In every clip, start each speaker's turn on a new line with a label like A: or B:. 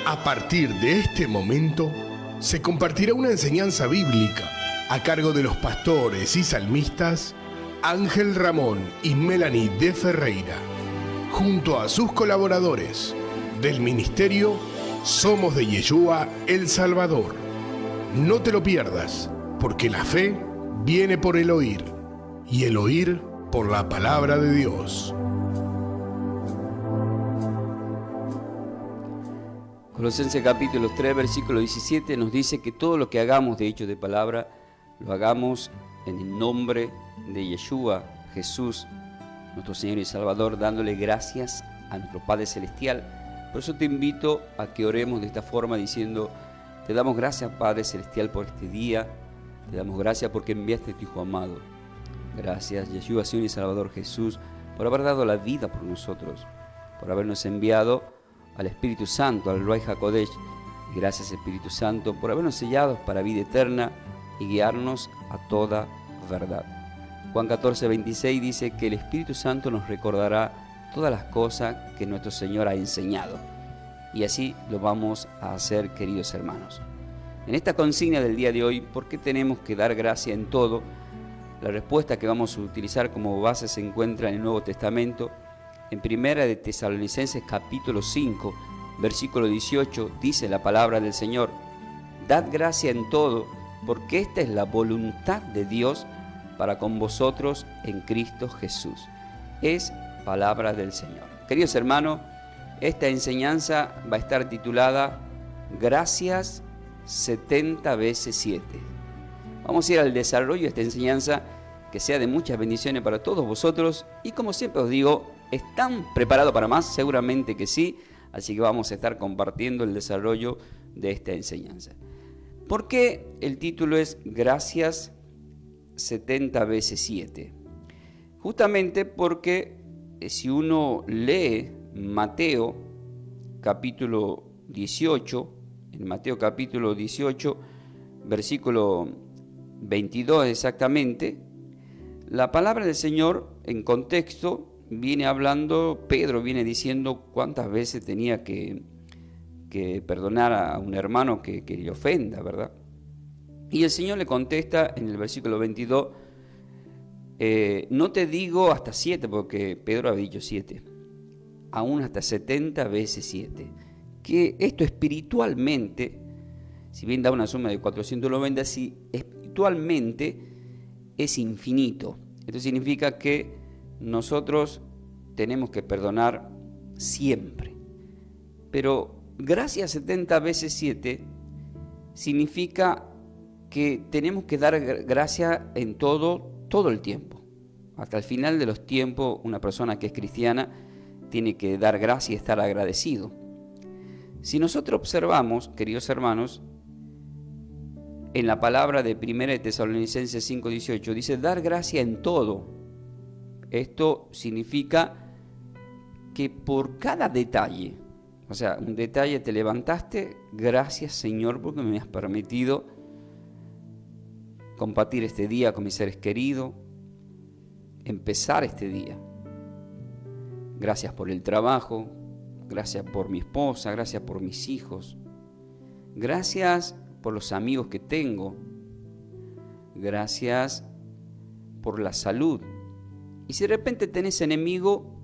A: A partir de este momento, se compartirá una enseñanza bíblica a cargo de los pastores y salmistas Ángel Ramón y Melanie de Ferreira, junto a sus colaboradores del ministerio Somos de Yeshua El Salvador. No te lo pierdas, porque la fe viene por el oír, y el oír por la palabra de Dios.
B: Colosenses capítulo 3, versículo 17 nos dice que todo lo que hagamos de hecho de palabra, lo hagamos en el nombre de Yeshua, Jesús, nuestro Señor y Salvador, dándole gracias a nuestro Padre Celestial. Por eso te invito a que oremos de esta forma diciendo: te damos gracias, Padre Celestial, por este día. Te damos gracias porque enviaste a tu Hijo amado. Gracias, Yeshua, Señor y Salvador Jesús, por haber dado la vida por nosotros, por habernos enviado al Espíritu Santo, al Ruach HaKodesh. Y gracias, Espíritu Santo, por habernos sellado para vida eterna y guiarnos a toda verdad. Juan 14, 26 dice que el Espíritu Santo nos recordará todas las cosas que nuestro Señor ha enseñado. Y así lo vamos a hacer, queridos hermanos. En esta consigna del día de hoy, ¿por qué tenemos que dar gracia en todo? La respuesta que vamos a utilizar como base se encuentra en el Nuevo Testamento. En Primera de Tesalonicenses capítulo 5, versículo 18, dice la palabra del Señor: dad gracia en todo, porque esta es la voluntad de Dios para con vosotros en Cristo Jesús. Es palabra del Señor. Queridos hermanos, esta enseñanza va a estar titulada Gracias 70 veces 7. Vamos a ir al desarrollo de esta enseñanza, que sea de muchas bendiciones para todos vosotros. Y como siempre os digo, ¿están preparados para más? Seguramente que sí. Así que vamos a estar compartiendo el desarrollo de esta enseñanza. ¿Por qué el título es Gracias 70 veces 7? Justamente porque si uno lee Mateo capítulo 18, en Mateo capítulo 18, versículo 22 exactamente, la palabra del Señor en contexto viene hablando, Pedro viene diciendo cuántas veces tenía que perdonar a un hermano que le ofenda, ¿verdad? Y el Señor le contesta en el versículo 22, no te digo hasta 7, porque Pedro había dicho 7, aún hasta 70 veces 7. Que esto espiritualmente, si bien da una suma de 490, si espiritualmente es infinito. Esto significa que nosotros tenemos que perdonar siempre. Pero gracias 70 veces 7 significa que tenemos que dar gracias en todo el tiempo. Hasta el final de los tiempos, una persona que es cristiana tiene que dar gracias y estar agradecido. Si nosotros observamos, queridos hermanos, en la palabra de 1 Tesalonicenses 5:18, dice dar gracia en todo. Esto significa que por cada detalle, o sea, un detalle, te levantaste, gracias Señor porque me has permitido compartir este día con mis seres queridos, empezar este día. Gracias por el trabajo, gracias por mi esposa, gracias por mis hijos, gracias por los amigos que tengo, gracias por la salud. Y si de repente tenés enemigo,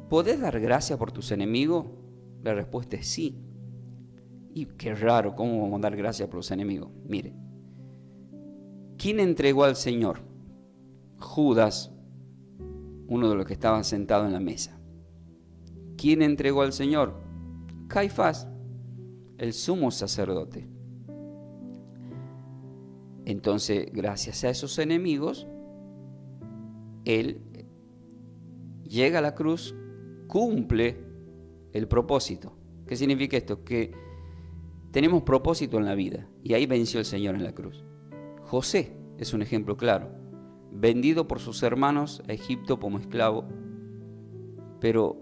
B: ¿podés dar gracias por tus enemigos? La respuesta es sí. Y qué raro, ¿cómo vamos a dar gracias por los enemigos? Mire, ¿quién entregó al Señor? Judas, uno de los que estaban sentados en la mesa. ¿Quién entregó al Señor? Caifás, el sumo sacerdote. Entonces, gracias a esos enemigos, Él llega a la cruz, cumple el propósito. ¿Qué significa esto? Que tenemos propósito en la vida, y ahí venció el Señor en la cruz. José es un ejemplo claro, vendido por sus hermanos a Egipto como esclavo, pero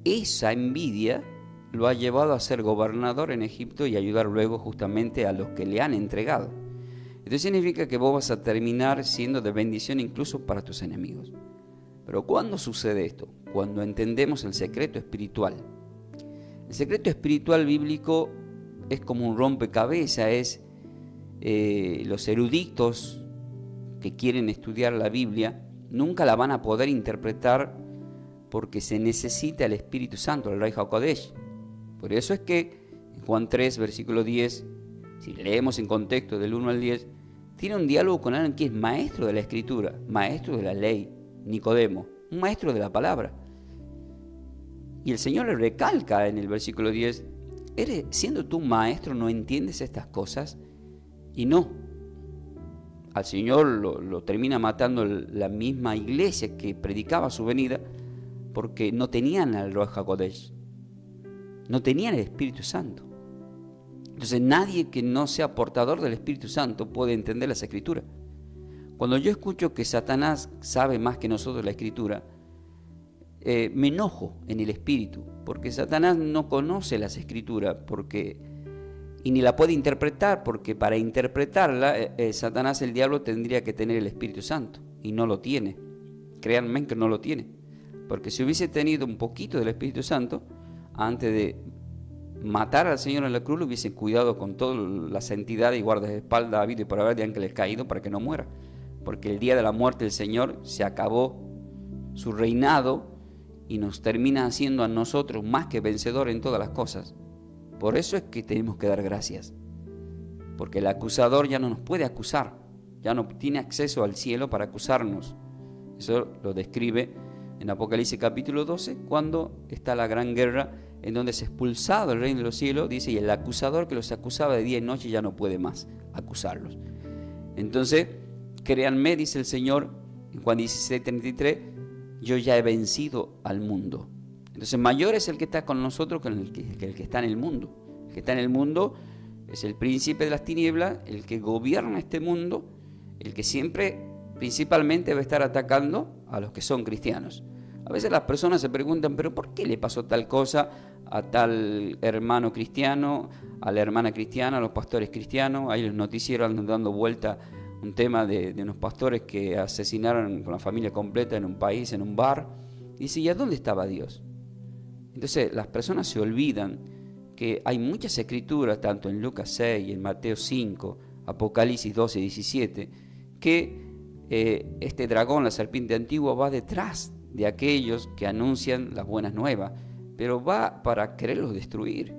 B: esa envidia lo ha llevado a ser gobernador en Egipto y ayudar luego justamente a los que le han entregado. Esto significa que vos vas a terminar siendo de bendición incluso para tus enemigos. Pero ¿cuándo sucede esto? Cuando entendemos el secreto espiritual. El secreto espiritual bíblico es como un rompecabezas, los eruditos que quieren estudiar la Biblia nunca la van a poder interpretar porque se necesita el Espíritu Santo, el Ruach HaKodesh. Por eso es que en Juan 3, versículo 10, si leemos en contexto del 1 al 10, tiene un diálogo con alguien que es maestro de la Escritura, maestro de la ley, Nicodemo, un maestro de la palabra. Y el Señor le recalca en el versículo 10, siendo tú maestro, ¿no entiendes estas cosas? Y no. Al Señor lo termina matando la misma iglesia que predicaba su venida, porque no tenían al Ruach HaKodesh, no tenían el Espíritu Santo. Entonces nadie que no sea portador del Espíritu Santo puede entender las Escrituras. Cuando yo escucho que Satanás sabe más que nosotros la Escritura, me enojo en el Espíritu, porque Satanás no conoce las Escrituras y ni la puede interpretar, porque para interpretarla, Satanás, el diablo, tendría que tener el Espíritu Santo, y no lo tiene. Créanme que no lo tiene, porque si hubiese tenido un poquito del Espíritu Santo, antes de matar al Señor en la cruz, lo hubiese cuidado con toda la santidad y guardaespaldas habido y por haber de ángeles caídos para que no muera, porque el día de la muerte del Señor se acabó su reinado y nos termina haciendo a nosotros más que vencedores en todas las cosas. Por eso es que tenemos que dar gracias, porque el acusador ya no nos puede acusar, ya no tiene acceso al cielo para acusarnos. Eso lo describe en Apocalipsis capítulo 12, cuando está la gran guerra, en donde es expulsado el reino de los cielos, dice, y el acusador que los acusaba de día y noche ya no puede más acusarlos. Entonces, créanme, dice el Señor en Juan 16:33, yo ya he vencido al mundo. Entonces, mayor es el que está con nosotros que el que está en el mundo. El que está en el mundo es el príncipe de las tinieblas, el que gobierna este mundo, el que siempre, principalmente, va a estar atacando a los que son cristianos. A veces las personas se preguntan, pero ¿por qué le pasó tal cosa a tal hermano cristiano, a la hermana cristiana, a los pastores cristianos? Ahí los noticieros andan dando vuelta un tema de unos pastores que asesinaron con la familia completa en un país, en un bar. Y dice, ¿y a dónde estaba Dios? Entonces las personas se olvidan que hay muchas escrituras, tanto en Lucas 6, en Mateo 5, Apocalipsis 12 y 17, que este dragón, la serpiente antigua, va detrás de aquellos que anuncian las buenas nuevas, pero va para quererlos destruir.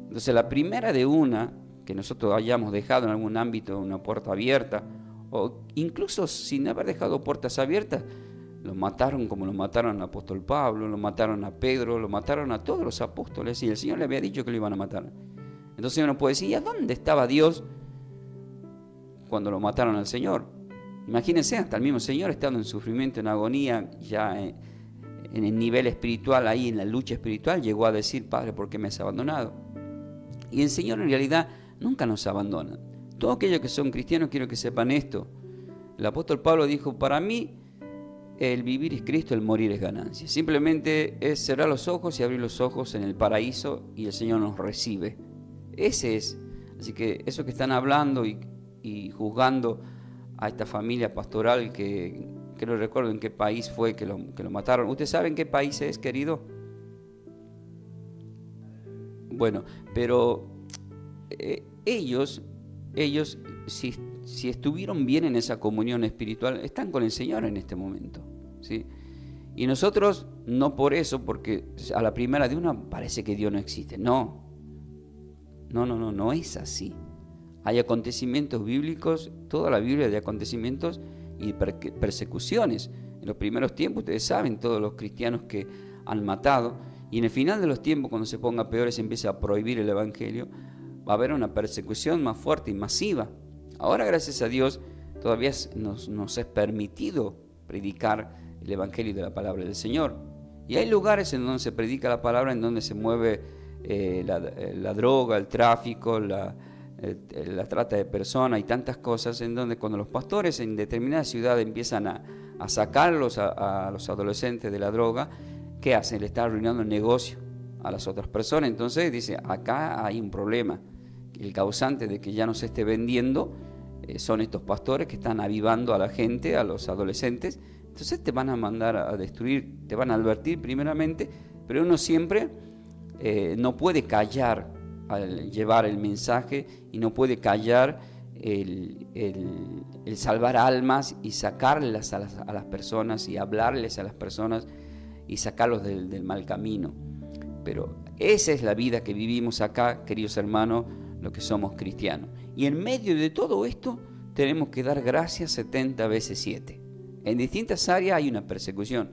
B: Entonces la primera de una que nosotros hayamos dejado en algún ámbito una puerta abierta, o incluso sin haber dejado puertas abiertas, lo mataron como lo mataron al apóstol Pablo, lo mataron a Pedro, lo mataron a todos los apóstoles, y el Señor le había dicho que lo iban a matar. Entonces uno puede decir, ¿y a dónde estaba Dios cuando lo mataron al Señor? Imagínense, hasta el mismo Señor estando en sufrimiento, en agonía, ya en el nivel espiritual, ahí en la lucha espiritual, llegó a decir, Padre, ¿por qué me has abandonado? Y el Señor en realidad nunca nos abandona. Todos aquellos que son cristianos, quiero que sepan esto. El apóstol Pablo dijo, para mí el vivir es Cristo, el morir es ganancia. Simplemente es cerrar los ojos y abrir los ojos en el paraíso y el Señor nos recibe. Ese es. Así que eso que están hablando y juzgando a esta familia pastoral que no recuerdo en qué país fue que lo mataron. ¿Usted sabe en qué país es, querido? Bueno, pero ellos si estuvieron bien en esa comunión espiritual, están con el Señor en este momento, ¿sí? Y nosotros no por eso, porque a la primera de una parece que Dios no existe. No es así. Hay acontecimientos bíblicos, toda la Biblia de acontecimientos y persecuciones. En los primeros tiempos, ustedes saben, todos los cristianos que han matado, y en el final de los tiempos, cuando se ponga peor y se empieza a prohibir el Evangelio, va a haber una persecución más fuerte y masiva. Ahora, gracias a Dios, todavía nos es permitido predicar el Evangelio de la palabra del Señor. Y hay lugares en donde se predica la palabra, en donde se mueve la droga, el tráfico, la trata de personas y tantas cosas, en donde cuando los pastores en determinadas ciudades empiezan a sacarlos a los adolescentes de la droga, ¿qué hacen? Le están arruinando el negocio a las otras personas. Entonces dice, acá hay un problema. El causante de que ya no se esté vendiendo son estos pastores que están avivando a la gente, a los adolescentes. Entonces te van a mandar a destruir, te van a advertir primeramente, pero uno siempre no puede callar al llevar el mensaje y no puede callar el salvar almas y sacarlas a las personas y hablarles a las personas y sacarlos del mal camino. Pero esa es la vida que vivimos acá, queridos hermanos, los que somos cristianos. Y en medio de todo esto tenemos que dar gracias 70 veces 7. En distintas áreas hay una persecución,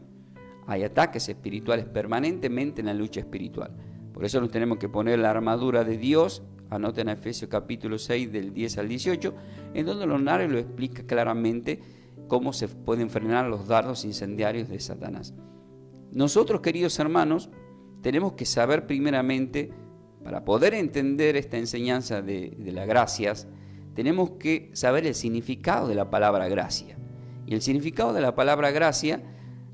B: hay ataques espirituales permanentemente en la lucha espiritual. Por eso nos tenemos que poner la armadura de Dios. Anoten en Efesios capítulo 6 del 10 al 18, en donde Leonardo lo explica claramente cómo se pueden frenar los dardos incendiarios de Satanás. Nosotros, queridos hermanos, tenemos que saber primeramente, para poder entender esta enseñanza de las gracias, tenemos que saber el significado de la palabra gracia. Y el significado de la palabra gracia,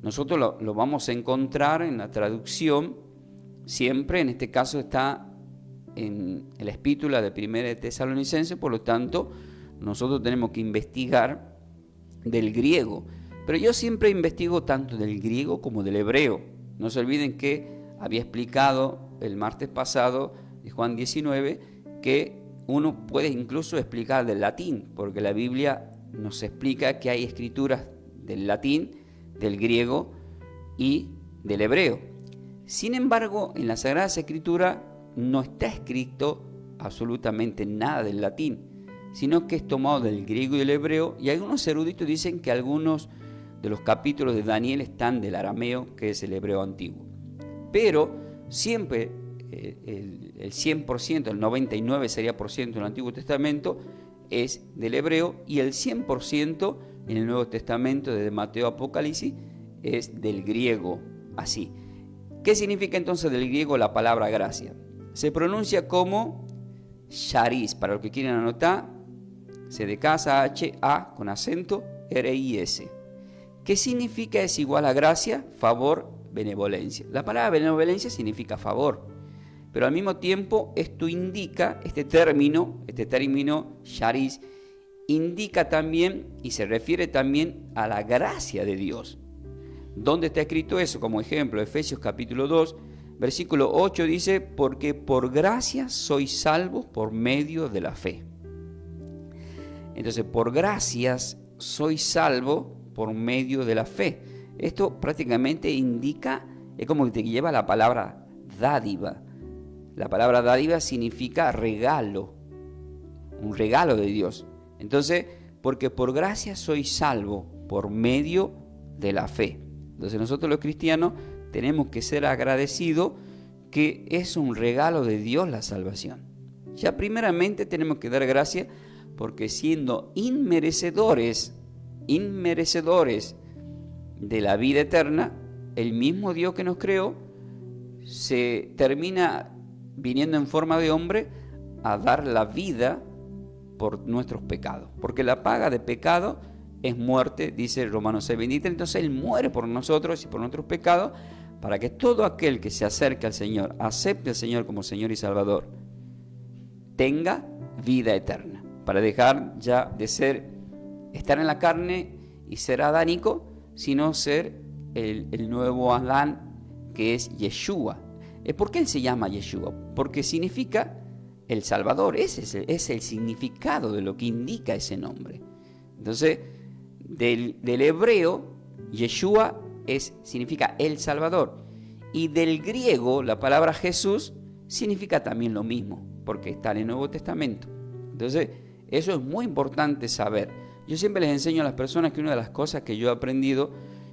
B: nosotros lo vamos a encontrar en la traducción, siempre en este caso está en la epístola de 1 de Tesalonicenses, por lo tanto, nosotros tenemos que investigar del griego. Pero yo siempre investigo tanto del griego como del hebreo. No se olviden que había explicado el martes pasado de Juan 19 que uno puede incluso explicar del latín, porque la Biblia nos explica que hay escrituras del latín, del griego y del hebreo. Sin embargo, en la Sagrada Escritura no está escrito absolutamente nada del latín, sino que es tomado del griego y del hebreo, y algunos eruditos dicen que algunos de los capítulos de Daniel están del arameo, que es el hebreo antiguo. Pero siempre el 100%, el 99% sería por ciento en el Antiguo Testamento es del hebreo, y el 100% en el Nuevo Testamento, desde Mateo a Apocalipsis, es del griego, así. ¿Qué significa entonces del griego la palabra gracia? Se pronuncia como charis, para los que quieren anotar, C de casa, H, A, con acento, R, I, S. ¿Qué significa? Es igual a gracia, favor, benevolencia. La palabra benevolencia significa favor, pero al mismo tiempo esto indica, este término charis, indica también y se refiere también a la gracia de Dios. ¿Dónde está escrito eso? Como ejemplo, Efesios capítulo 2, versículo 8 dice: porque por gracia sois salvos por medio de la fe. Entonces, por gracias sois salvos por medio de la fe. Esto prácticamente indica, es como que te lleva la palabra dádiva. La palabra dádiva significa regalo, un regalo de Dios. Entonces, porque por gracia sois salvos por medio de la fe. Entonces nosotros los cristianos tenemos que ser agradecidos que es un regalo de Dios la salvación. Ya primeramente tenemos que dar gracias porque siendo inmerecedores de la vida eterna, el mismo Dios que nos creó se termina viniendo en forma de hombre a dar la vida por nuestros pecados. Porque la paga de pecado es muerte, dice Romanos 6:23. Entonces Él muere por nosotros y por nuestros pecados, para que todo aquel que se acerque al Señor, acepte al Señor como Señor y Salvador, tenga vida eterna, para dejar ya de estar en la carne y ser adánico, sino ser el nuevo Adán, que es Yeshua. ¿Por qué Él se llama Yeshua? Porque significa el Salvador. Ese es el significado de lo que indica ese nombre. Entonces, del hebreo, Yeshua significa el Salvador. Y del griego, la palabra Jesús significa también lo mismo, porque está en el Nuevo Testamento. Entonces, eso es muy importante saber. Yo siempre les enseño a las personas que una de las cosas que yo he aprendido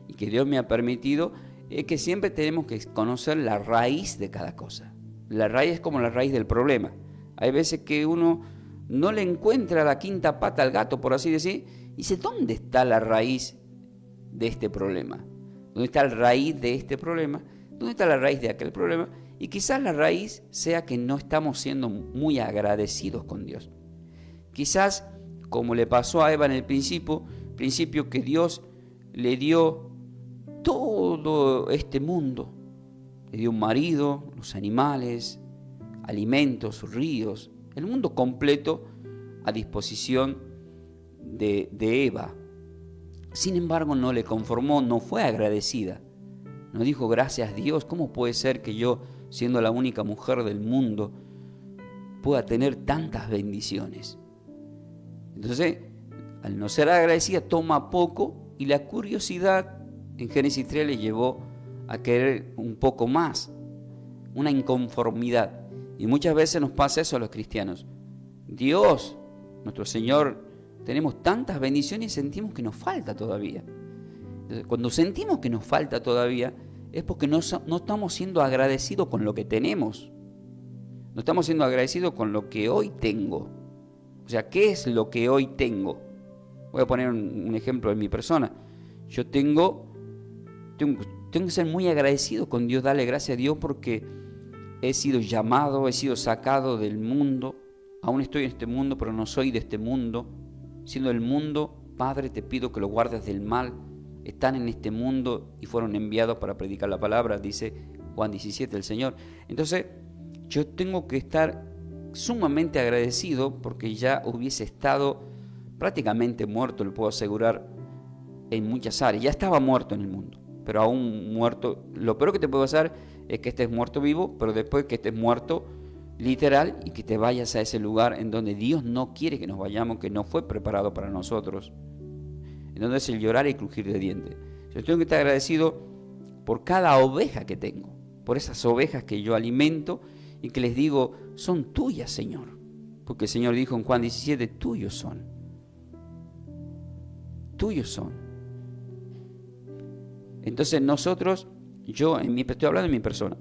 B: y que Dios me ha permitido es que siempre tenemos que conocer la raíz de cada cosa. La raíz es como la raíz del problema. Hay veces que uno no le encuentra la quinta pata al gato, por así decir, y dice: ¿dónde está la raíz de este problema? ¿Dónde está la raíz de este problema? ¿Dónde está la raíz de aquel problema? Y quizás la raíz sea que no estamos siendo muy agradecidos con Dios. Quizás, como le pasó a Eva en el principio que Dios le dio todo este mundo. Le dio un marido, los animales, alimentos, ríos, el mundo completo a disposición de Eva. Sin embargo, no le conformó, no fue agradecida. No dijo: gracias Dios, ¿cómo puede ser que yo siendo la única mujer del mundo, pueda tener tantas bendiciones. Entonces, al no ser agradecida, toma poco, y la curiosidad en Génesis 3 le llevó a querer un poco más, una inconformidad. Y muchas veces nos pasa eso a los cristianos. Dios, nuestro Señor, tenemos tantas bendiciones y sentimos que nos falta todavía. Entonces, cuando sentimos que nos falta todavía, es porque no estamos siendo agradecidos con lo que tenemos. No estamos siendo agradecidos con lo que hoy tengo. O sea, ¿qué es lo que hoy tengo? Voy a poner un ejemplo de mi persona. Yo tengo que ser muy agradecido con Dios, darle gracias a Dios porque he sido llamado, he sido sacado del mundo. Aún estoy en este mundo, pero no soy de este mundo. Siendo del mundo, Padre, te pido que lo guardes del mal. Están en este mundo y fueron enviados para predicar la palabra, dice Juan 17 el Señor. Entonces, yo tengo que estar sumamente agradecido porque ya hubiese estado prácticamente muerto, le puedo asegurar, en muchas áreas. Ya estaba muerto en el mundo, pero aún muerto. Lo peor que te puede pasar es que estés muerto vivo, pero después que estés muerto literal y que te vayas a ese lugar en donde Dios no quiere que nos vayamos, que no fue preparado para nosotros, en donde es el llorar y crujir de dientes. Yo tengo que estar agradecido por cada oveja que tengo, por esas ovejas que yo alimento y que les digo, son tuyas, Señor. Porque el Señor dijo en Juan 17, tuyos son. Tuyos son. Entonces nosotros, estoy hablando de mi persona.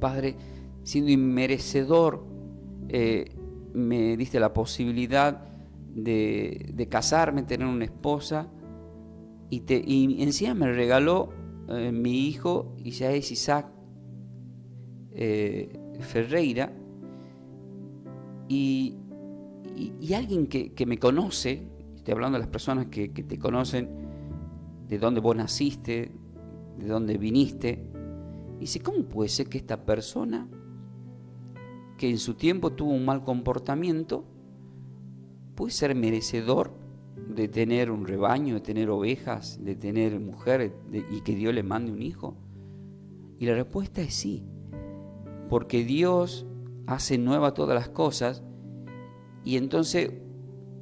B: Padre, siendo inmerecedor, me diste la posibilidad de casarme, tener una esposa, y encima me regaló mi hijo Isaac Ferreira, y alguien que me conoce, estoy hablando de las personas que te conocen, de dónde vos naciste, de dónde viniste, dice, ¿cómo puede ser que esta persona, que en su tiempo tuvo un mal comportamiento, puede ser merecedor de tener un rebaño, de tener ovejas, de tener mujeres, y que Dios le mande un hijo? Y la respuesta es sí, porque Dios hace nueva todas las cosas. Y entonces,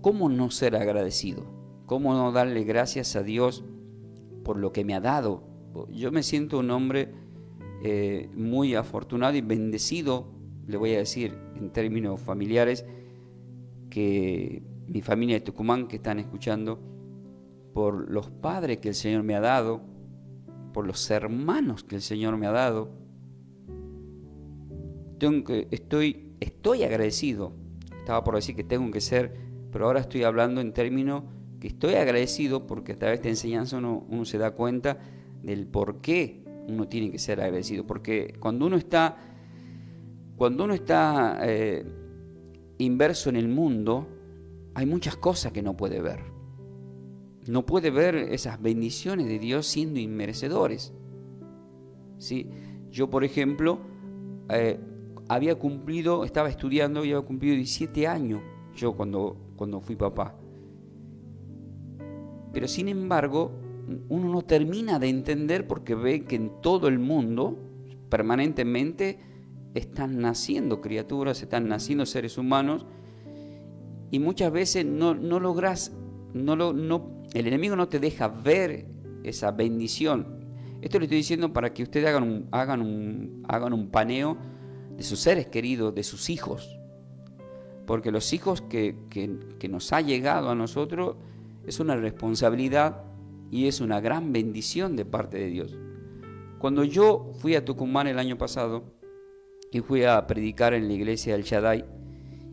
B: ¿cómo no ser agradecido? ¿Cómo no darle gracias a Dios por lo que me ha dado? Yo me siento un hombre muy afortunado y bendecido, le voy a decir en términos familiares, que mi familia de Tucumán que están escuchando, por los padres que el Señor me ha dado, por los hermanos que el Señor me ha dado. Estoy agradecido. Estaba por decir que tengo que ser, pero ahora estoy hablando en términos que estoy agradecido, porque a través de esta enseñanza uno se da cuenta del por qué uno tiene que ser agradecido. Porque cuando uno está inverso en el mundo, hay muchas cosas que no puede ver. No puede ver esas bendiciones de Dios siendo inmerecedores. ¿Sí? Yo, por ejemplo, estaba estudiando y había cumplido 17 años yo cuando fui papá. Pero sin embargo, uno no termina de entender, porque ve que en todo el mundo permanentemente están naciendo criaturas, están naciendo seres humanos, y muchas veces no logras, el enemigo no te deja ver esa bendición. Esto lo estoy diciendo para que ustedes hagan un paneo de sus seres queridos, de sus hijos, porque los hijos que nos ha llegado a nosotros es una responsabilidad y es una gran bendición de parte de Dios. Cuando yo fui a Tucumán el año pasado y fui a predicar en la iglesia del Shaddai,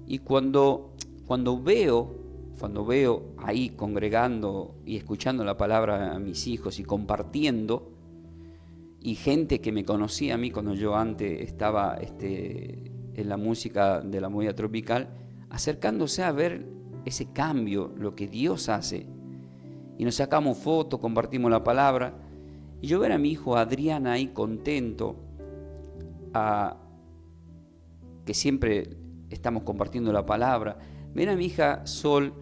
B: y cuando veo ahí congregando y escuchando la palabra a mis hijos y compartiendo, y gente que me conocía a mí cuando yo antes estaba en la música de la movida tropical, acercándose a ver ese cambio, lo que Dios hace, y nos sacamos fotos, compartimos la palabra, y yo ver a mi hijo Adrián ahí contento, que siempre estamos compartiendo la palabra, ver a mi hija Sol,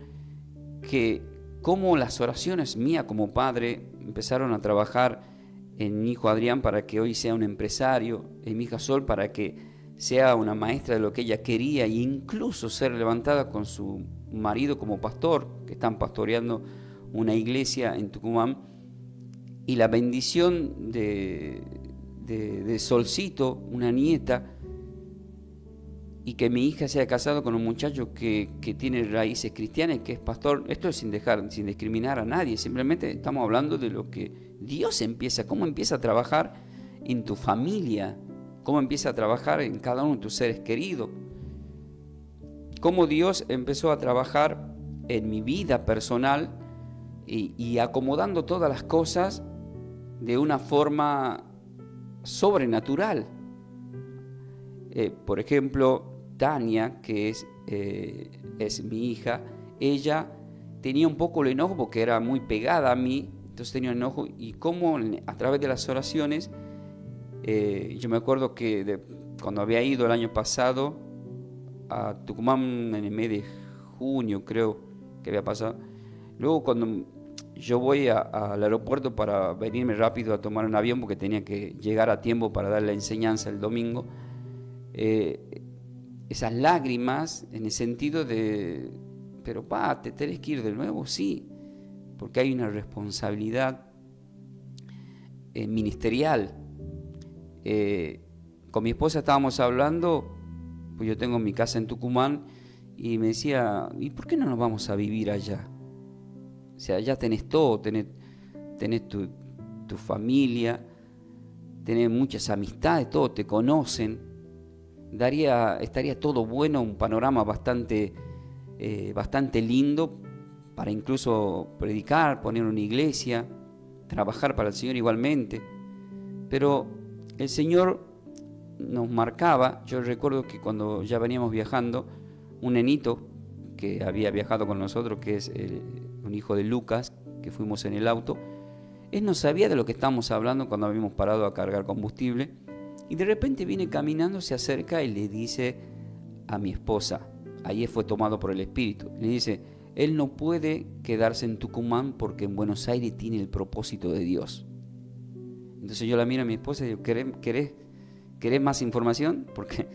B: que como las oraciones mías como padre empezaron a trabajar en mi hijo Adrián para que hoy sea un empresario, en mi hija Sol para que sea una maestra de lo que ella quería e incluso ser levantada con su marido como pastor, que están pastoreando una iglesia en Tucumán, y la bendición de Solcito, una nieta, y que mi hija se haya casado con un muchacho que tiene raíces cristianas y que es pastor. Esto es sin discriminar a nadie, simplemente estamos hablando de lo que Dios cómo empieza a trabajar en tu familia, cómo empieza a trabajar en cada uno de tus seres queridos, cómo Dios empezó a trabajar en mi vida personal y acomodando todas las cosas de una forma sobrenatural. Por ejemplo, Tania, que es mi hija, ella tenía un poco el enojo porque era muy pegada a mí, entonces tenía enojo, y cómo a través de las oraciones, yo me acuerdo que cuando había ido el año pasado a Tucumán en el mes de junio, creo que había pasado, luego cuando yo voy al aeropuerto para venirme rápido a tomar un avión porque tenía que llegar a tiempo para dar la enseñanza el domingo, esas lágrimas en el sentido de, pero ¿te tenés que ir de nuevo? Sí, porque hay una responsabilidad ministerial. Con mi esposa estábamos hablando, pues yo tengo mi casa en Tucumán, y me decía, ¿y por qué no nos vamos a vivir allá? O sea, allá tenés todo, tenés tu familia, tenés muchas amistades, todos te conocen. Estaría todo bueno, un panorama bastante lindo para incluso predicar, poner una iglesia, trabajar para el Señor igualmente. Pero el Señor nos marcaba. Yo recuerdo que cuando ya veníamos viajando, un nenito que había viajado con nosotros, que es un hijo de Lucas, que fuimos en el auto, él no sabía de lo que estábamos hablando cuando habíamos parado a cargar combustible. Y de repente viene caminando, se acerca y le dice a mi esposa, ahí fue tomado por el Espíritu, le dice, él no puede quedarse en Tucumán porque en Buenos Aires tiene el propósito de Dios. Entonces yo la miro a mi esposa y digo, ¿querés más información? Porque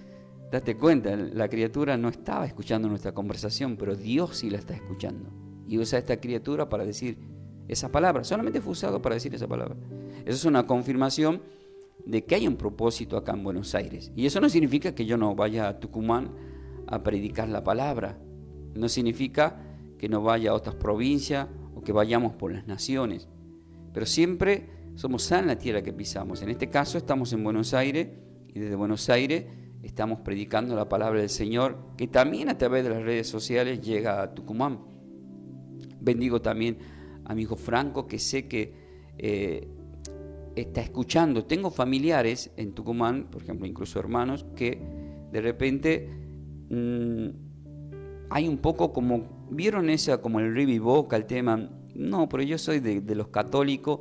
B: date cuenta, la criatura no estaba escuchando nuestra conversación, pero Dios sí la está escuchando. Y usa esta criatura para decir esa palabra, solamente fue usado para decir esa palabra. Eso es una confirmación de que hay un propósito acá en Buenos Aires. Y eso no significa que yo no vaya a Tucumán a predicar la palabra. No significa que no vaya a otras provincias o que vayamos por las naciones. Pero siempre somos sal en la tierra que pisamos. En este caso estamos en Buenos Aires y desde Buenos Aires estamos predicando la palabra del Señor, que también a través de las redes sociales llega a Tucumán. Bendigo también a mi hijo Franco, que sé que está escuchando. Tengo familiares en Tucumán, por ejemplo, incluso hermanos, que de repente hay un poco como, ¿vieron esa como el ribiboca, el tema? No, pero yo soy de los católicos,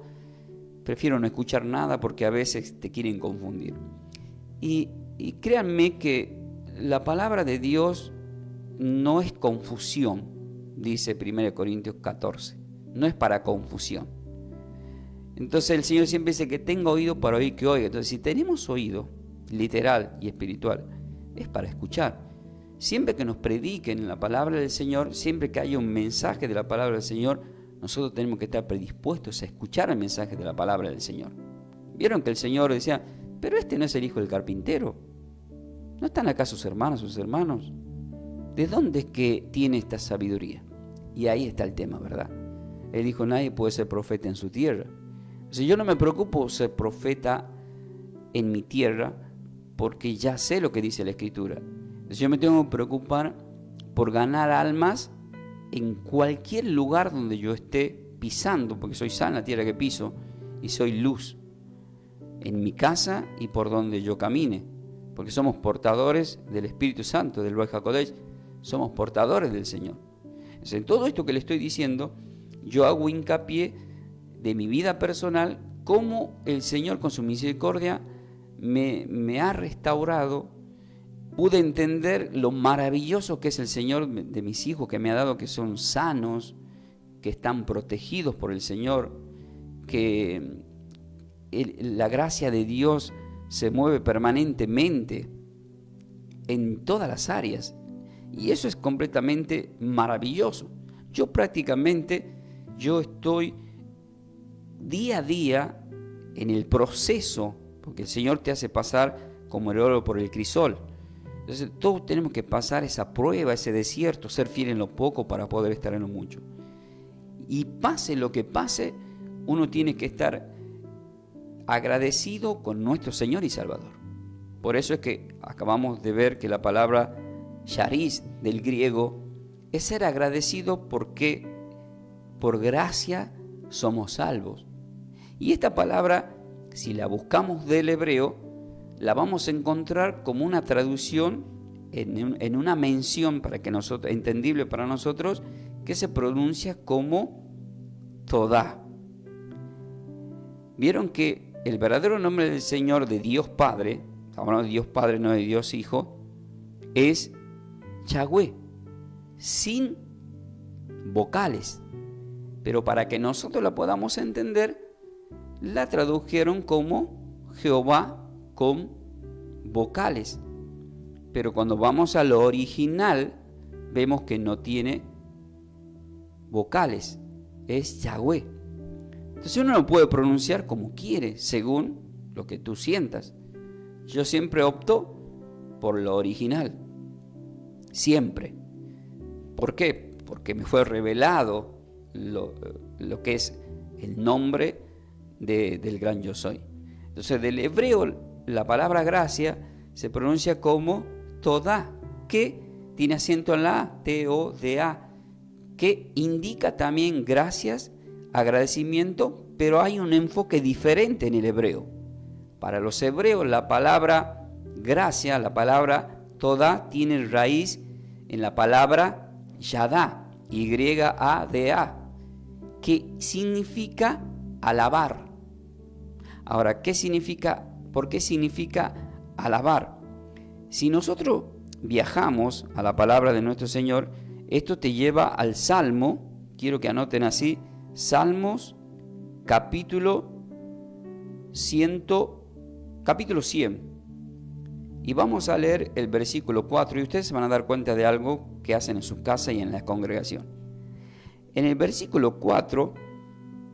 B: prefiero no escuchar nada porque a veces te quieren confundir. Y créanme que la palabra de Dios no es confusión, dice 1 Corintios 14, no es para confusión. Entonces el Señor siempre dice que tenga oído para oír, que oiga. Entonces si tenemos oído literal y espiritual, es para escuchar. Siempre que nos prediquen la palabra del Señor, siempre que haya un mensaje de la palabra del Señor, nosotros tenemos que estar predispuestos a escuchar el mensaje de la palabra del Señor. ¿Vieron que el Señor decía, pero este no es el hijo del carpintero? ¿No están acá sus hermanos? ¿De dónde es que tiene esta sabiduría? Y ahí está el tema, ¿verdad? Él dijo, nadie puede ser profeta en su tierra. Si yo no me preocupo ser profeta en mi tierra, porque ya sé lo que dice la Escritura. Entonces yo me tengo que preocupar por ganar almas en cualquier lugar donde yo esté pisando, porque soy sal en la tierra que piso y soy luz en mi casa y por donde yo camine, porque somos portadores del Espíritu Santo, del Ruach HaKodesh, somos portadores del Señor. Entonces, en todo esto que le estoy diciendo, yo hago hincapié de mi vida personal, cómo el Señor con su misericordia me ha restaurado. Pude entender lo maravilloso que es el Señor de mis hijos que me ha dado, que son sanos, que están protegidos por el Señor, que la gracia de Dios se mueve permanentemente en todas las áreas. Y eso es completamente maravilloso. Yo estoy día a día en el proceso, porque el Señor te hace pasar como el oro por el crisol. Entonces todos tenemos que pasar esa prueba, ese desierto, ser fiel en lo poco para poder estar en lo mucho. Y pase lo que pase, uno tiene que estar agradecido con nuestro Señor y Salvador. Por eso es que acabamos de ver que la palabra charis del griego es ser agradecido porque por gracia somos salvos. Y esta palabra, si la buscamos del hebreo, la vamos a encontrar como una traducción en una mención entendible para nosotros, que se pronuncia como Todá. Vieron que el verdadero nombre del Señor, de Dios Padre, hablando de Dios Padre, no de Dios Hijo, es Yahweh, sin vocales. Pero para que nosotros la podamos entender, la tradujeron como Jehová con vocales. Pero cuando vamos a lo original, vemos que no tiene vocales, es Yahweh. Entonces uno lo puede pronunciar como quiere, según lo que tú sientas. Yo siempre opto por lo original, siempre. ¿Por qué? Porque me fue revelado lo que es el nombre del gran yo soy. Entonces del hebreo la palabra gracia se pronuncia como Todá, que tiene acento en la A, T-O-D-A, que indica también gracias, agradecimiento, pero hay un enfoque diferente en el hebreo. Para los hebreos la palabra gracia, la palabra Todá, tiene raíz en la palabra Yadá, Y-A-D-A, que significa alabar. Ahora, ¿por qué significa alabar? Si nosotros viajamos a la palabra de nuestro Señor, esto te lleva al Salmo, quiero que anoten así, Salmos capítulo 100, y vamos a leer el versículo 4, y ustedes se van a dar cuenta de algo que hacen en su casa y en la congregación. En el versículo 4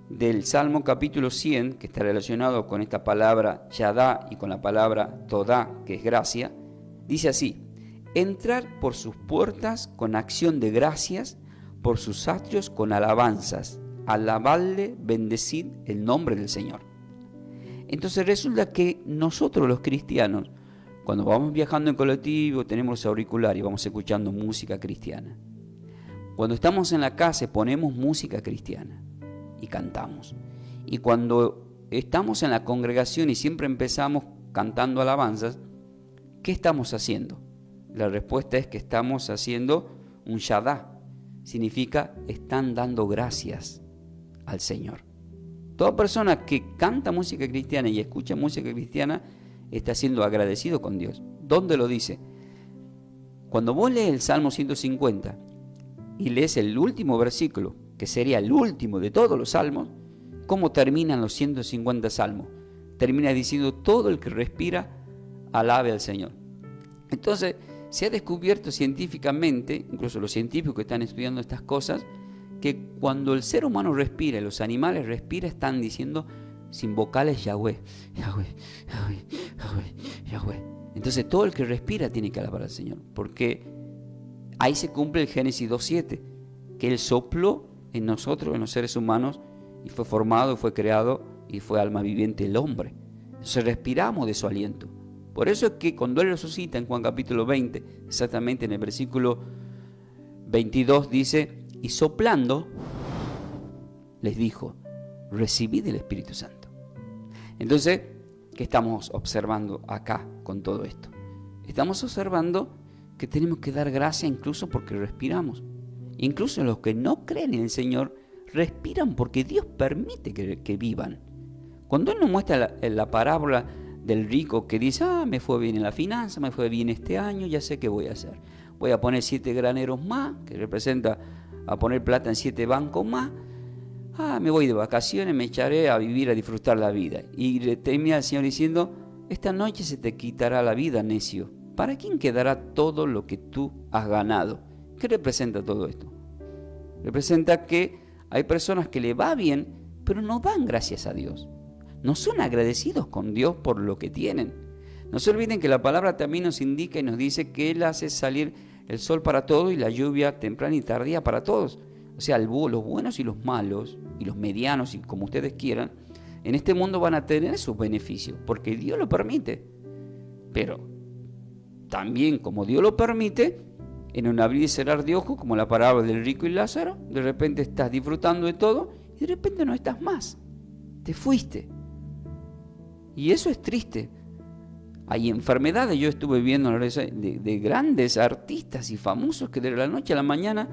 B: del Salmo capítulo 100, que está relacionado con esta palabra Yadá y con la palabra Todá, que es gracia, dice así: entrar por sus puertas con acción de gracias, por sus atrios con alabanzas, alabadle, bendecid el nombre del Señor. Entonces resulta que nosotros los cristianos, cuando vamos viajando en colectivo, tenemos los auriculares y vamos escuchando música cristiana. Cuando estamos en la casa ponemos música cristiana y cantamos. Y cuando estamos en la congregación y siempre empezamos cantando alabanzas, ¿qué estamos haciendo? La respuesta es que estamos haciendo un Yadá. Significa están dando gracias al Señor. Toda persona que canta música cristiana y escucha música cristiana está siendo agradecido con Dios. ¿Dónde lo dice? Cuando vos lees el Salmo 150 y lees el último versículo, que sería el último de todos los salmos, ¿cómo terminan los 150 salmos? Termina diciendo: todo el que respira, alabe al Señor. Entonces, se ha descubierto científicamente, incluso los científicos que están estudiando estas cosas, que cuando el ser humano respira y los animales respiran, están diciendo sin vocales Yahweh, Yahweh, Yahweh, Yahweh, Yahweh. Entonces todo el que respira tiene que alabar al Señor, porque ahí se cumple el Génesis 2.7, que Él sopló en nosotros, en los seres humanos, y fue formado, y fue creado, y fue alma viviente el hombre. Entonces respiramos de su aliento. Por eso es que cuando Él resucita en Juan capítulo 20, exactamente en el versículo 22, dice: y soplando, les dijo: recibid el Espíritu Santo. Entonces, ¿qué estamos observando acá con todo esto? Estamos observando que tenemos que dar gracia incluso porque respiramos. Incluso los que no creen en el Señor respiran porque Dios permite que vivan. Cuando Él nos muestra la parábola del rico que dice: me fue bien en la finanza, me fue bien este año, ya sé qué voy a hacer. Voy a poner 7 graneros más, que representa a poner plata en 7 bancos más. Me voy de vacaciones, me echaré a vivir, a disfrutar la vida. Y le termina el Señor diciendo, esta noche se te quitará la vida, necio. ¿Para quién quedará todo lo que tú has ganado? ¿Qué representa todo esto? Representa que hay personas que le va bien, pero no dan gracias a Dios. No son agradecidos con Dios por lo que tienen. No se olviden que la palabra también nos indica y nos dice que Él hace salir el sol para todos y la lluvia temprana y tardía para todos. O sea, los buenos y los malos, y los medianos, y como ustedes quieran, en este mundo van a tener sus beneficios, porque Dios lo permite. Pero también, como Dios lo permite, en un abrir y cerrar de ojos, como la parábola del rico y Lázaro, de repente estás disfrutando de todo y de repente no estás más. Te fuiste. Y eso es triste. Hay enfermedades, yo estuve viendo de grandes artistas y famosos que de la noche a la mañana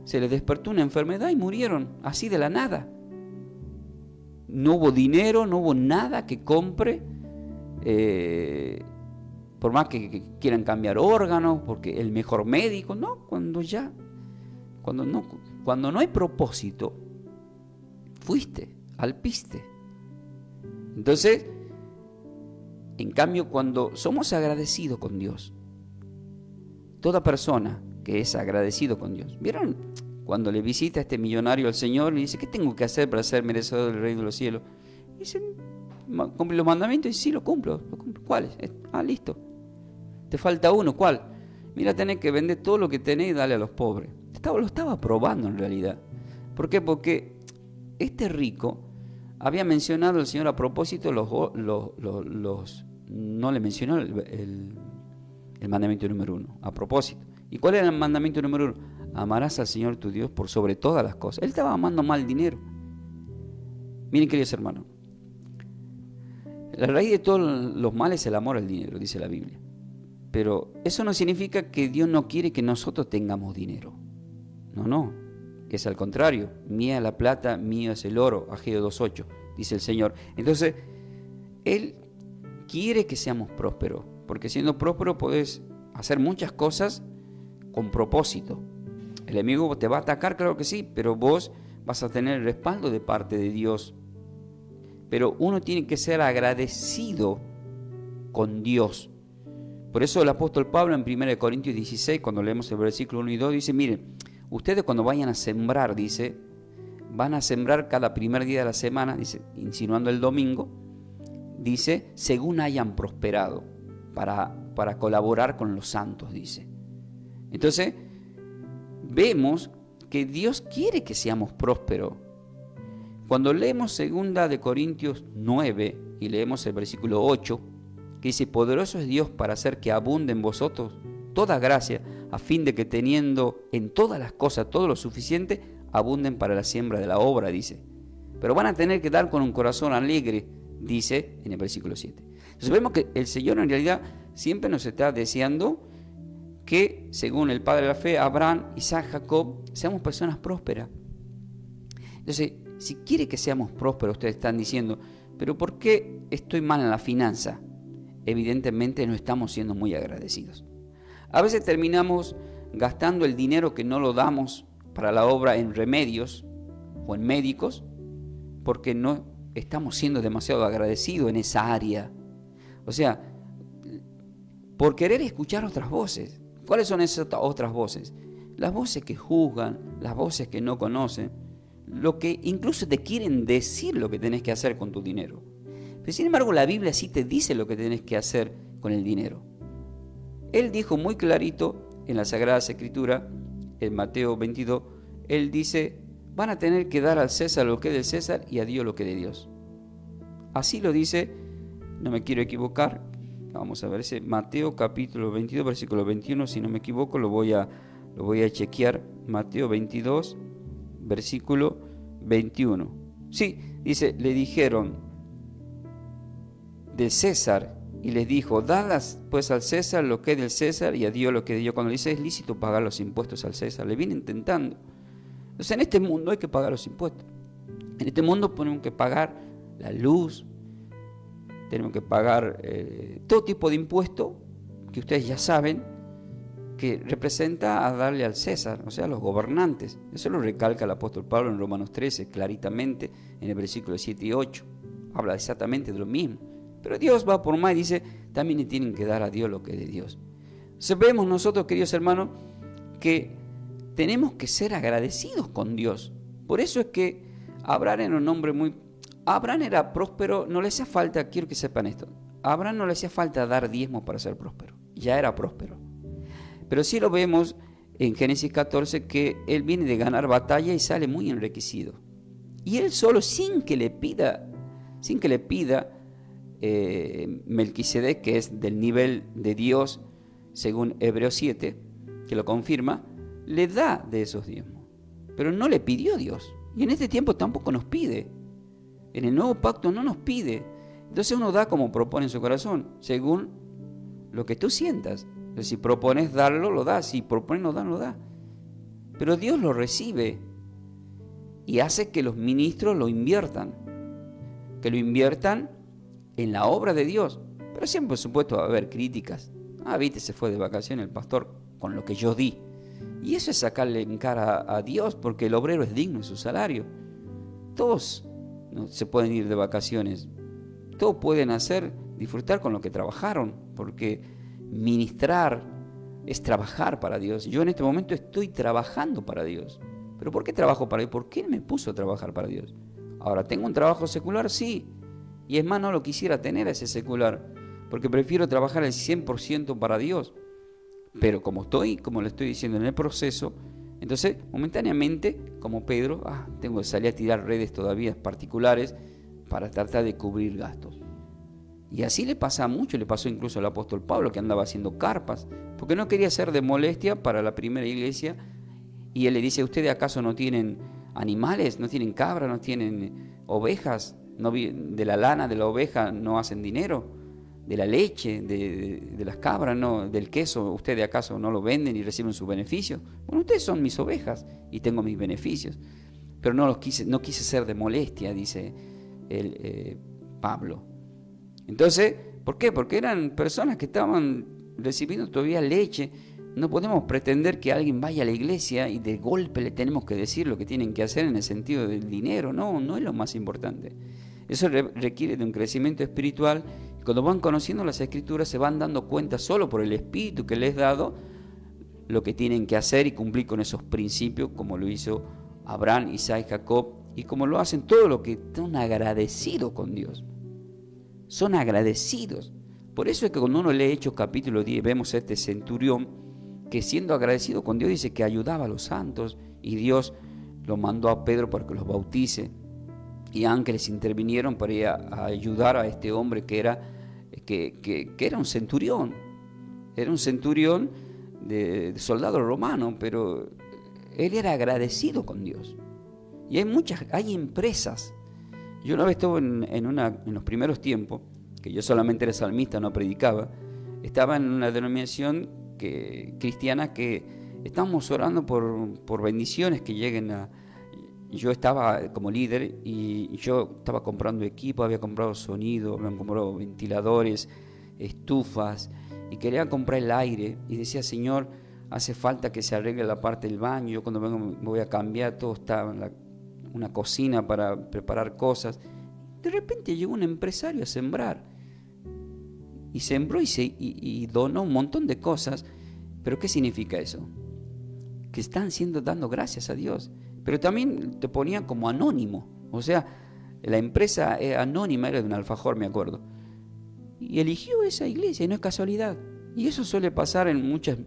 B: se les despertó una enfermedad y murieron así de la nada. No hubo dinero, no hubo nada que compre, por más que quieran cambiar órganos, porque el mejor médico, no, cuando no hay propósito, fuiste, alpiste. Entonces, en cambio, cuando somos agradecidos con Dios, toda persona que es agradecido con Dios, ¿vieron? Cuando le visita a este millonario al Señor y dice, ¿qué tengo que hacer para ser merecedor del reino de los cielos? Y dice, ¿cumple los mandamientos? Y sí, lo cumplo. ¿Cuáles? Listo. Te falta uno, ¿cuál? Mira, tenés que vender todo lo que tenés y darle a los pobres. Lo estaba probando en realidad. ¿Por qué? Porque este rico había mencionado el Señor a propósito no le mencionó el mandamiento número 1, a propósito. ¿Y cuál era el mandamiento número 1? Amarás al Señor tu Dios por sobre todas las cosas. Él estaba amando mal dinero. Miren, queridos hermanos, la raíz de todos los males es el amor al dinero, dice la Biblia. Pero eso no significa que Dios no quiere que nosotros tengamos dinero. No, es al contrario. Mía la plata, mío es el oro, Ageo 2:8, dice el Señor. Entonces, Él quiere que seamos prósperos, porque siendo próspero podés hacer muchas cosas con propósito. El enemigo te va a atacar, claro que sí, pero vos vas a tener el respaldo de parte de Dios. Pero uno tiene que ser agradecido con Dios. Por eso el apóstol Pablo en 1 Corintios 16, cuando leemos el versículo 1 y 2, dice, miren, ustedes cuando vayan a sembrar, dice, van a sembrar cada primer día de la semana, dice, insinuando el domingo, dice, según hayan prosperado, para colaborar con los santos, dice. Entonces, vemos que Dios quiere que seamos prósperos. Cuando leemos 2 Corintios 9 y leemos el versículo 8, que dice, poderoso es Dios para hacer que abunde en vosotros toda gracia, a fin de que teniendo en todas las cosas todo lo suficiente, abunden para la siembra de la obra, dice. Pero van a tener que dar con un corazón alegre, dice en el versículo 7. Entonces vemos que el Señor en realidad siempre nos está deseando que, según el Padre de la Fe, Abraham, Isaac, Jacob, seamos personas prósperas. Entonces, si quiere que seamos prósperos, ustedes están diciendo, pero ¿por qué estoy mal en la finanza? Evidentemente no estamos siendo muy agradecidos. A veces terminamos gastando el dinero que no lo damos para la obra en remedios o en médicos, porque no estamos siendo demasiado agradecidos en esa área. O sea, por querer escuchar otras voces. ¿Cuáles son esas otras voces? Las voces que juzgan, las voces que no conocen, lo que incluso te quieren decir lo que tenés que hacer con tu dinero. Pero sin embargo la Biblia sí te dice lo que tenés que hacer con el dinero. Él dijo muy clarito en la Sagrada Escritura, en Mateo 22, Él dice, van a tener que dar al César lo que es del César y a Dios lo que es de Dios. Así lo dice, no me quiero equivocar, vamos a ver, ese Mateo capítulo 22, versículo 21, si no me equivoco, lo voy a chequear, Mateo 22, versículo 21. Sí, dice, le dijeron del César y les dijo, dadas pues al César lo que es del César y a Dios lo que es de Dios. Cuando dice es lícito pagar los impuestos al César, le vienen tentando. Entonces en este mundo hay que pagar los impuestos. En este mundo tenemos que pagar la luz, tenemos que pagar todo tipo de impuestos que ustedes ya saben, que representa a darle al César, o sea, a los gobernantes. Eso lo recalca el apóstol Pablo en Romanos 13, claritamente, en el versículo 7 y 8. Habla exactamente de lo mismo. Pero Dios va por más y dice, también le tienen que dar a Dios lo que es de Dios. Entonces vemos nosotros, queridos hermanos, que tenemos que ser agradecidos con Dios. Por eso es que Abraham era un hombre Abraham era próspero, no le hacía falta, quiero que sepan esto, a Abraham no le hacía falta dar diezmos para ser próspero, ya era próspero. Pero sí lo vemos en Génesis 14 que él viene de ganar batalla y sale muy enriquecido. Y él solo, sin que le pida Melquisedec, que es del nivel de Dios, según Hebreos 7, que lo confirma, le da de esos diezmos. Pero no le pidió Dios. Y en este tiempo tampoco nos pide. En el nuevo pacto no nos pide. Entonces uno da como propone en su corazón, según lo que tú sientas. Entonces, si propones darlo, lo das. Si propones no dar, lo das. Pero Dios lo recibe y hace que los ministros lo inviertan. Que lo inviertan en la obra de Dios. Pero siempre, por supuesto, va a haber críticas. Viste, se fue de vacaciones el pastor con lo que yo di. Y eso es sacarle en cara a Dios, porque el obrero es digno de su salario. Todos no se pueden ir de vacaciones. Todos pueden disfrutar con lo que trabajaron, porque ministrar es trabajar para Dios. Yo en este momento estoy trabajando para Dios. ¿Pero por qué trabajo para Dios? ¿Por qué Él me puso a trabajar para Dios? Ahora, ¿tengo un trabajo secular? Sí. Y es más, no lo quisiera tener ese secular, porque prefiero trabajar al 100% para Dios. Pero como le estoy diciendo, en el proceso, entonces momentáneamente, como Pedro, tengo que salir a tirar redes todavía particulares para tratar de cubrir gastos. Y así le pasa a mucho, le pasó incluso al apóstol Pablo, que andaba haciendo carpas, porque no quería ser de molestia para la primera iglesia. Y él le dice, ¿ustedes acaso no tienen animales? ¿No tienen cabras? ¿No tienen ovejas? De la lana de la oveja no hacen dinero. De la leche, de las cabras, no, del queso, ¿ustedes acaso no lo venden y reciben sus beneficios? Bueno, ustedes son mis ovejas y tengo mis beneficios. Pero no quise ser de molestia, dice Pablo. Entonces, ¿por qué? Porque eran personas que estaban recibiendo todavía leche. No podemos pretender que alguien vaya a la iglesia y de golpe le tenemos que decir lo que tienen que hacer en el sentido del dinero. No es lo más importante. Eso requiere de un crecimiento espiritual. Cuando van conociendo las Escrituras se van dando cuenta solo por el Espíritu que les he dado lo que tienen que hacer y cumplir con esos principios, como lo hizo Abraham, Isaac y Jacob, y como lo hacen todos los que están agradecidos con Dios. Son agradecidos. Por eso es que cuando uno lee Hechos capítulo 10 vemos a este centurión que, siendo agradecido con Dios, dice que ayudaba a los santos y Dios lo mandó a Pedro para que los bautice. Y ángeles intervinieron para ir a ayudar a este hombre que era un centurión. Era un centurión de soldado romano, pero él era agradecido con Dios. Y hay empresas. Yo una vez estuve en los primeros tiempos, que yo solamente era salmista, no predicaba, estaba en una denominación cristiana que estábamos orando por bendiciones que lleguen a... Yo estaba como líder y yo estaba comprando equipo, había comprado sonido, habían comprado ventiladores, estufas, y quería comprar el aire. Y decía, Señor, hace falta que se arregle la parte del baño. Yo cuando vengo me voy a cambiar, todo está en una cocina para preparar cosas. De repente llegó un empresario a sembrar. Y sembró y donó un montón de cosas. ¿Pero qué significa eso? Que están dando gracias a Dios. Pero también te ponían como anónimo. O sea, la empresa anónima era de un alfajor, me acuerdo. Y eligió esa iglesia, y no es casualidad. Y eso suele pasar en muchas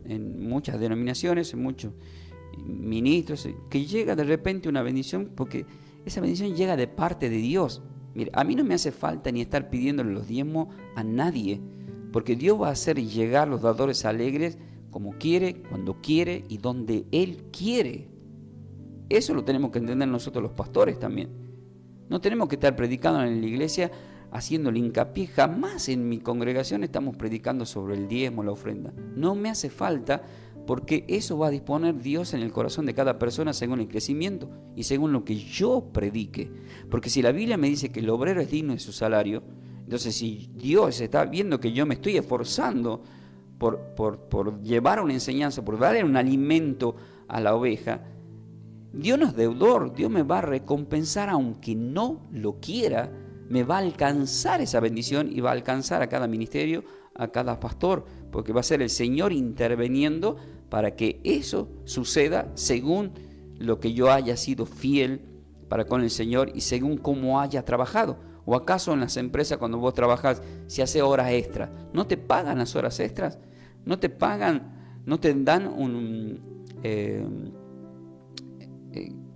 B: denominaciones, en muchos ministros, que llega de repente una bendición, porque esa bendición llega de parte de Dios. Mira, a mí no me hace falta ni estar pidiéndole los diezmos a nadie, porque Dios va a hacer llegar los dadores alegres como quiere, cuando quiere y donde Él quiere. Eso lo tenemos que entender nosotros los pastores también. No tenemos que estar predicando en la iglesia haciéndole hincapié. Jamás en mi congregación estamos predicando sobre el diezmo, la ofrenda. No me hace falta, porque eso va a disponer Dios en el corazón de cada persona según el crecimiento y según lo que yo predique. Porque si la Biblia me dice que el obrero es digno de su salario, entonces si Dios está viendo que yo me estoy esforzando por llevar una enseñanza, por darle un alimento a la oveja, Dios no es deudor, Dios me va a recompensar aunque no lo quiera, me va a alcanzar esa bendición y va a alcanzar a cada ministerio, a cada pastor, porque va a ser el Señor interviniendo para que eso suceda según lo que yo haya sido fiel para con el Señor y según cómo haya trabajado. ¿O acaso en las empresas cuando vos trabajás se hace horas extras? ¿No te pagan las horas extras? ¿No te pagan, no te dan un...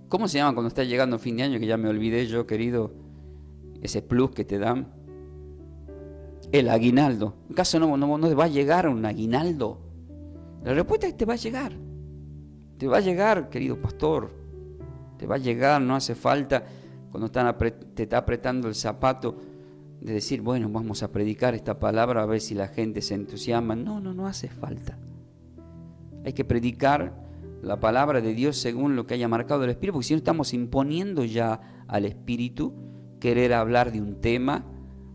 B: ¿cómo se llama cuando está llegando fin de año? Que ya me olvidé yo, querido. Ese plus que te dan. El aguinaldo. ¿Acaso no te va a llegar un aguinaldo? La respuesta es que te va a llegar. Te va a llegar, querido pastor. Te va a llegar, no hace falta cuando te está apretando el zapato de decir, bueno, vamos a predicar esta palabra a ver si la gente se entusiasma. No hace falta. Hay que predicar la palabra de Dios según lo que haya marcado el Espíritu, porque si no estamos imponiendo ya al Espíritu querer hablar de un tema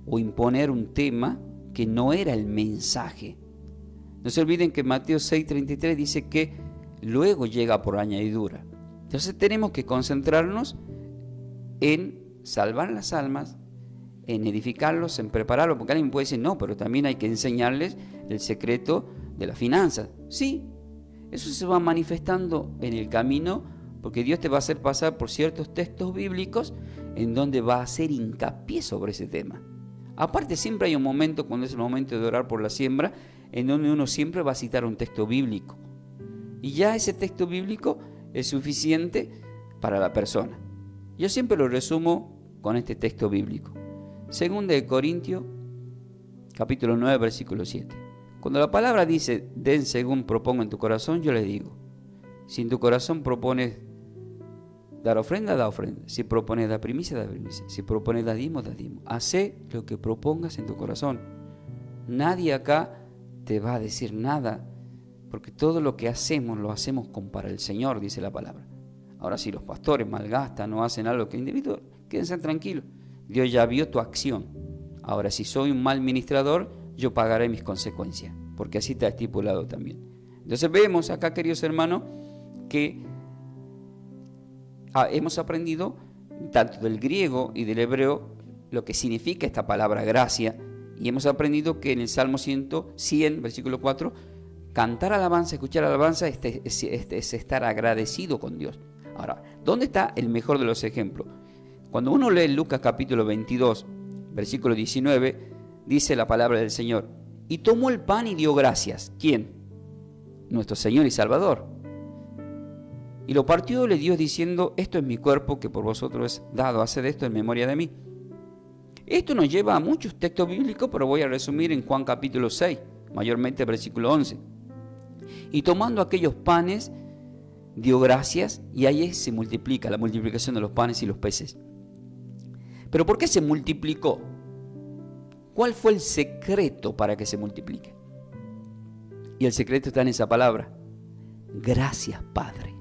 B: o imponer un tema que no era el mensaje. No se olviden que Mateo 6:33 dice que luego llega por añadidura. Entonces tenemos que concentrarnos en salvar las almas, en edificarlos, en prepararlos, porque alguien puede decir, no, pero también hay que enseñarles el secreto de las finanzas. Sí, eso se va manifestando en el camino, porque Dios te va a hacer pasar por ciertos textos bíblicos en donde va a hacer hincapié sobre ese tema. Aparte, siempre hay un momento, cuando es el momento de orar por la siembra, en donde uno siempre va a citar un texto bíblico. Y ya ese texto bíblico es suficiente para la persona. Yo siempre lo resumo con este texto bíblico. 2 de Corintios, capítulo 9, versículo 7. Cuando la palabra dice, den según propongo en tu corazón, yo le digo, si en tu corazón propones dar ofrenda, da ofrenda. Si propones dar primicia, da primicia. Si propones dar diezmo, da diezmo. Hacé lo que propongas en tu corazón. Nadie acá te va a decir nada, porque todo lo que hacemos, lo hacemos con para el Señor, dice la palabra. Ahora, si los pastores malgastan o hacen algo que es indebido, quédense tranquilos. Dios ya vio tu acción. Ahora, si soy un mal ministrador, yo pagaré mis consecuencias, porque así está estipulado también. Entonces vemos acá, queridos hermanos, que hemos aprendido tanto del griego y del hebreo lo que significa esta palabra gracia, y hemos aprendido que en el Salmo 100, versículo 4, cantar alabanza, escuchar alabanza es estar agradecido con Dios. Ahora, ¿dónde está el mejor de los ejemplos? Cuando uno lee Lucas capítulo 22, versículo 19, dice la palabra del Señor, y tomó el pan y dio gracias. ¿Quién? Nuestro Señor y Salvador. Y lo partió y le dio diciendo, esto es mi cuerpo que por vosotros es dado, haced esto en memoria de mí. Esto nos lleva a muchos textos bíblicos, pero voy a resumir en Juan capítulo 6, mayormente versículo 11. Y tomando aquellos panes, dio gracias, y ahí se multiplica la multiplicación de los panes y los peces. ¿Pero por qué se multiplicó? ¿Cuál fue el secreto para que se multiplique? Y el secreto está en esa palabra. Gracias, Padre.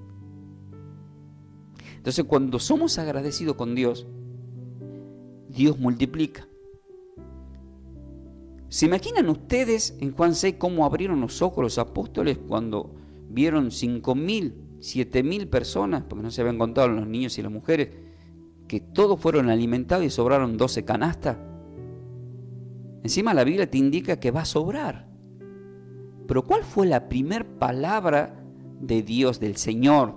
B: Entonces, cuando somos agradecidos con Dios, Dios multiplica. ¿Se imaginan ustedes en Juan 6 cómo abrieron los ojos los apóstoles cuando vieron 5.000, 7.000 personas, porque no se habían contado los niños y las mujeres, que todos fueron alimentados y sobraron 12 canastas? Encima la Biblia te indica que va a sobrar. Pero ¿cuál fue la primer palabra de Dios, del Señor?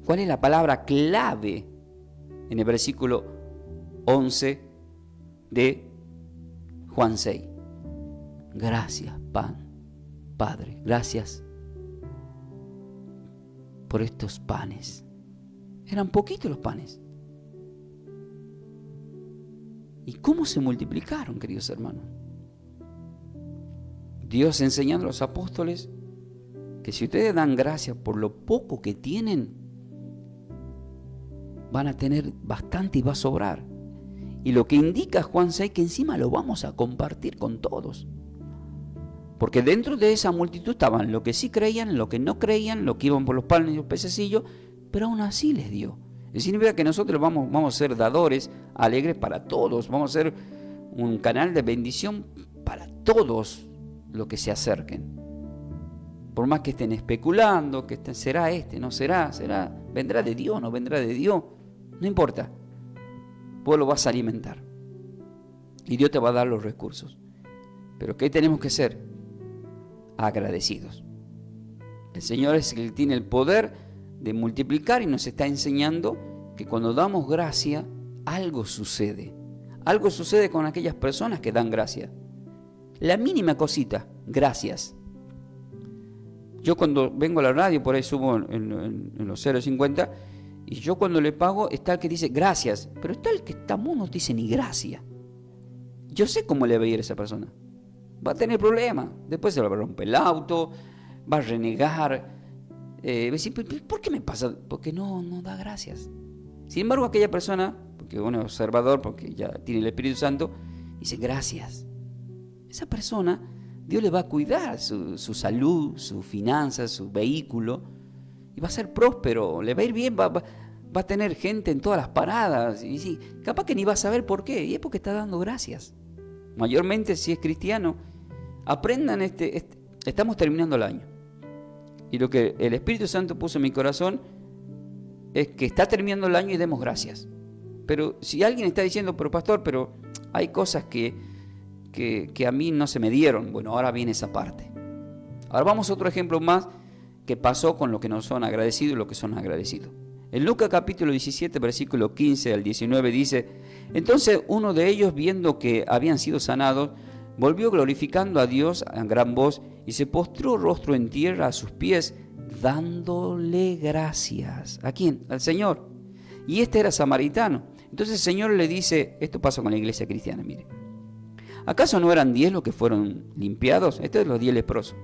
B: ¿Cuál es la palabra clave en el versículo 11 de Juan 6? Gracias, Padre. Gracias por estos panes. Eran poquitos los panes. ¿Y cómo se multiplicaron, queridos hermanos? Dios enseñando a los apóstoles que si ustedes dan gracias por lo poco que tienen, van a tener bastante y va a sobrar. Y lo que indica Juan 6 que encima lo vamos a compartir con todos. Porque dentro de esa multitud estaban los que sí creían, los que no creían, los que iban por los panes y los pececillos, pero aún así les dio. Eso significa que nosotros vamos a ser dadores alegres para todos, vamos a ser un canal de bendición para todos. los que se acerquen. Por más que estén especulando, será no será, vendrá de Dios, no vendrá de Dios, no importa. Vos lo vas a alimentar. Y Dios te va a dar los recursos. Pero ¿qué tenemos que ser? Agradecidos. El Señor es el que tiene el poder de multiplicar y nos está enseñando que cuando damos gracia, algo sucede. Algo sucede con aquellas personas que dan gracia. La mínima cosita, gracias. Yo cuando vengo a la radio, por ahí subo en los 0.50, y yo cuando le pago está el que dice gracias, pero está el que no dice ni gracia. Yo sé cómo le va a ir a esa persona. Va a tener problemas. Después se le va a romper el auto, va a renegar. Va a decir, ¿por qué me pasa? Porque no da gracias. Sin embargo, aquella persona, porque uno es observador, porque ya tiene el Espíritu Santo, dice gracias. Esa persona, Dios le va a cuidar su salud, sus finanzas, su vehículo, y va a ser próspero, le va a ir bien, va a tener gente en todas las paradas, y sí, capaz que ni va a saber por qué, y es porque está dando gracias. Mayormente, si es cristiano, aprendan estamos terminando el año, y lo que el Espíritu Santo puso en mi corazón es que está terminando el año y demos gracias. Pero si alguien está diciendo, pero pastor, pero hay cosas que a mí no se me dieron, bueno, ahora viene esa parte. Ahora vamos a otro ejemplo más que pasó con los que no son agradecidos y los que son agradecidos. En Lucas capítulo 17, versículo 15 al 19 dice: entonces uno de ellos, viendo que habían sido sanados, volvió glorificando a Dios a gran voz y se postró rostro en tierra a sus pies, dándole gracias. ¿A quién? Al Señor. Y este era samaritano. Entonces el Señor le dice, esto pasa con la iglesia cristiana, mire. ¿Acaso no eran 10 los que fueron limpiados? Estos son los 10 leprosos.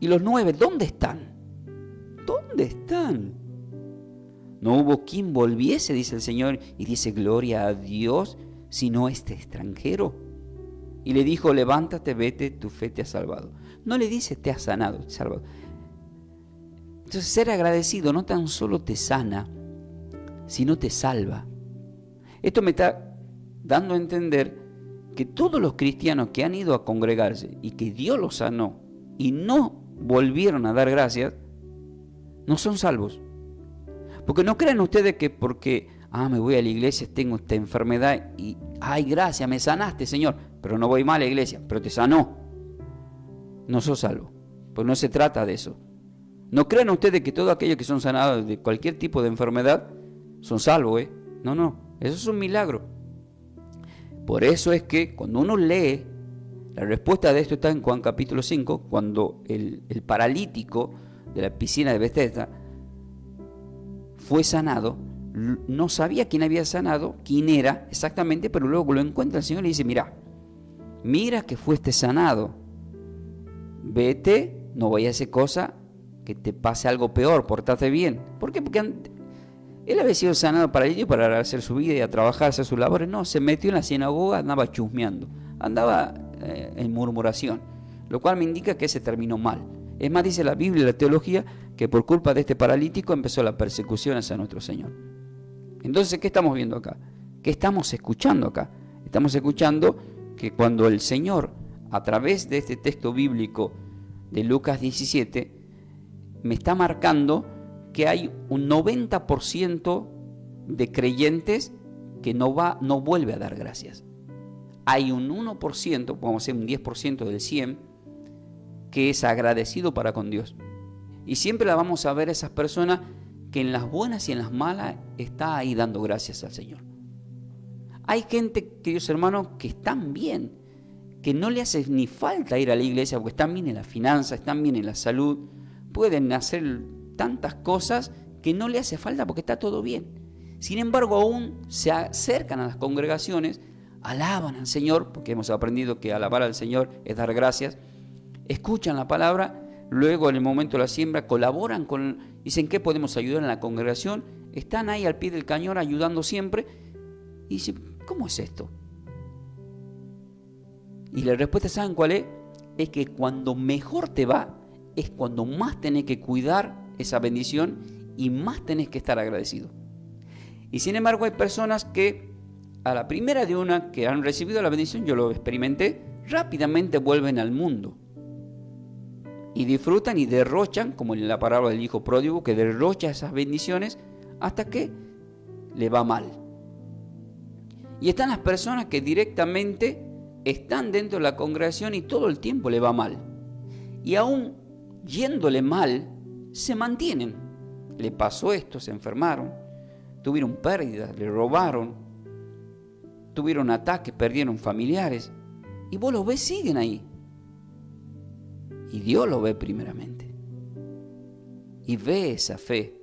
B: ¿Y los 9 dónde están? ¿Dónde están? No hubo quien volviese, dice el Señor, y dice gloria a Dios, sino este extranjero. Y le dijo, levántate, vete, tu fe te ha salvado. No le dice te ha sanado, te ha salvado. Entonces ser agradecido no tan solo te sana, sino te salva. Esto me está dando a entender que todos los cristianos que han ido a congregarse y que Dios los sanó y no volvieron a dar gracias, no son salvos. Porque no crean ustedes que porque me voy a la iglesia, tengo esta enfermedad y gracias, me sanaste, Señor, pero no voy más a la iglesia, pero te sanó. No sos salvo, pues no se trata de eso. No crean ustedes que todos aquellos que son sanados de cualquier tipo de enfermedad son salvos, No, eso es un milagro. Por eso es que cuando uno lee, la respuesta de esto está en Juan capítulo 5, cuando el paralítico de la piscina de Bethesda fue sanado, no sabía quién había sanado, quién era exactamente, pero luego lo encuentra el Señor y le dice, mira que fuiste sanado, vete, no vayas a hacer cosa que te pase algo peor, portate bien. ¿Por qué? Porque él había sido sanado paralítico para hacer su vida y a trabajar, hacer sus labores. No, se metió en la sinagoga, andaba chusmeando, andaba en murmuración, lo cual me indica que se terminó mal. Es más, dice la Biblia y la teología que por culpa de este paralítico empezó la persecución hacia nuestro Señor. Entonces, ¿qué estamos viendo acá? ¿Qué estamos escuchando acá? Estamos escuchando que cuando el Señor, a través de este texto bíblico de Lucas 17, me está marcando que hay un 90% de creyentes que no vuelve a dar gracias. Hay un 1%, vamos a decir un 10% del 100%, que es agradecido para con Dios. Y siempre la vamos a ver a esas personas que en las buenas y en las malas está ahí dando gracias al Señor. Hay gente, queridos hermanos, que están bien, que no le hace ni falta ir a la iglesia porque están bien en las finanzas, están bien en la salud, pueden hacer tantas cosas que no le hace falta porque está todo bien. Sin embargo, aún se acercan a las congregaciones, alaban al Señor, porque hemos aprendido que alabar al Señor es dar gracias, escuchan la palabra, luego en el momento de la siembra colaboran dicen ¿qué podemos ayudar en la congregación? Están ahí al pie del cañón ayudando siempre y dicen, ¿cómo es esto? Y la respuesta, ¿saben cuál es? Es que cuando mejor te va, es cuando más tenés que cuidar esa bendición y más tenés que estar agradecido. Y sin embargo hay personas que a la primera de una que han recibido la bendición, yo lo experimenté, rápidamente vuelven al mundo. Y disfrutan y derrochan, como en la parábola del hijo pródigo, que derrocha esas bendiciones hasta que le va mal. Y están las personas que directamente están dentro de la congregación y todo el tiempo le va mal. Y aún yéndole mal, se mantienen. Le pasó esto, se enfermaron, tuvieron pérdidas, le robaron, tuvieron ataques, perdieron familiares. Y vos los ves, siguen ahí. Y Dios lo ve primeramente. Y ve esa fe.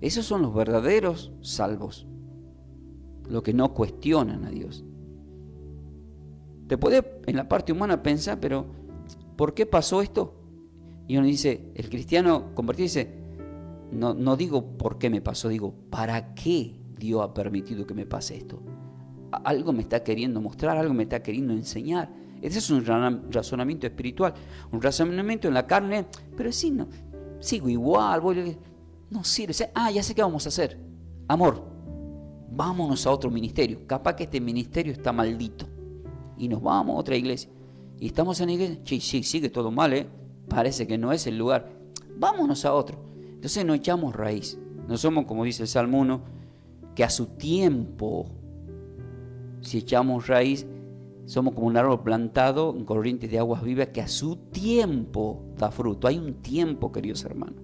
B: Esos son los verdaderos salvos. Los que no cuestionan a Dios. Te puede en la parte humana pensar, pero ¿por qué pasó esto? Y uno dice, el cristiano convertido dice, no digo por qué me pasó, digo, ¿para qué Dios ha permitido que me pase esto? Algo me está queriendo mostrar, algo me está queriendo enseñar. Ese es un razonamiento espiritual, un razonamiento en la carne, pero sí, no, sigo igual, no sirve. Ya sé qué vamos a hacer. Amor, vámonos a otro ministerio. Capaz que este ministerio está maldito. Y nos vamos a otra iglesia. Y estamos en la iglesia, sí, sigue todo mal, parece que no es el lugar. Vámonos a otro. Entonces nos echamos raíz. No somos, como dice el Salmo 1, que a su tiempo, si echamos raíz, somos como un árbol plantado en corrientes de aguas vivas que a su tiempo da fruto. Hay un tiempo, queridos hermanos.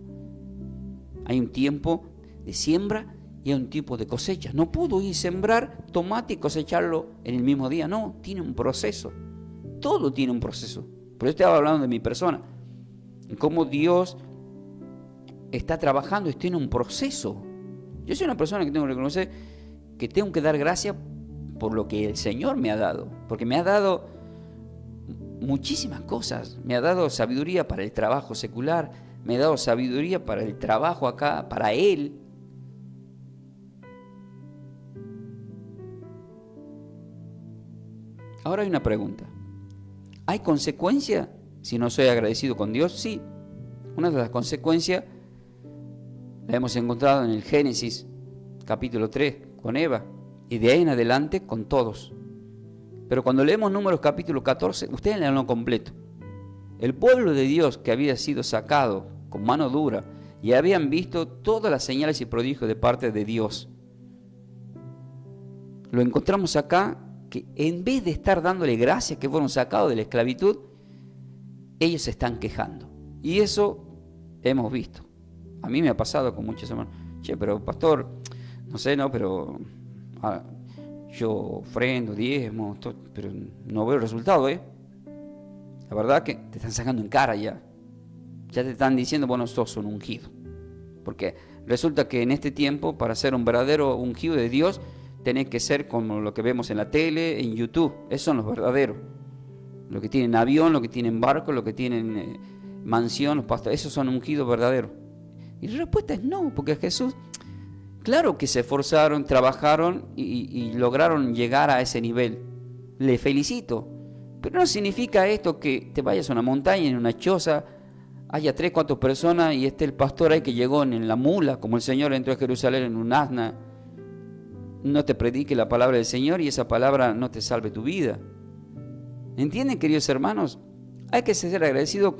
B: Hay un tiempo de siembra y hay un tiempo de cosecha. No puedo ir a sembrar tomate y cosecharlo en el mismo día. No, tiene un proceso. Todo tiene un proceso. Por eso estaba hablando de mi persona. Cómo Dios está trabajando, está en un proceso. Yo soy una persona que tengo que reconocer que tengo que dar gracias por lo que el Señor me ha dado. Porque me ha dado muchísimas cosas. Me ha dado sabiduría para el trabajo secular. Me ha dado sabiduría para el trabajo acá, para Él. Ahora hay una pregunta. ¿Hay consecuencia si no soy agradecido con Dios? Sí. Una de las consecuencias la hemos encontrado en el Génesis, capítulo 3, con Eva. Y de ahí en adelante con todos. Pero cuando leemos Números capítulo 14, ustedes lean lo completo. El pueblo de Dios que había sido sacado con mano dura y habían visto todas las señales y prodigios de parte de Dios. Lo encontramos acá, que en vez de estar dándole gracias que fueron sacados de la esclavitud, ellos se están quejando. Y eso hemos visto. A mí me ha pasado con muchos hermanos. Pero pastor, no sé, pero yo ofrendo, diezmo, pero no veo el resultado, La verdad que te están sacando en cara ya. Ya te están diciendo, sos un ungido. Porque resulta que en este tiempo, para ser un verdadero ungido de Dios, tenés que ser como lo que vemos en la tele, en YouTube. Esos son los verdaderos. Los que tienen avión, los que tienen barco, los que tienen mansión, los pastores. Esos son ungidos verdaderos. Y la respuesta es no, porque Jesús, claro que se esforzaron, trabajaron y lograron llegar a ese nivel. Le felicito. Pero no significa esto que te vayas a una montaña, en una choza, haya 3, 4 personas y esté el pastor ahí que llegó en la mula, como el Señor entró a Jerusalén en un asna. No te predique la palabra del Señor y esa palabra no te salve tu vida. ¿Entienden, queridos hermanos? Hay que ser agradecido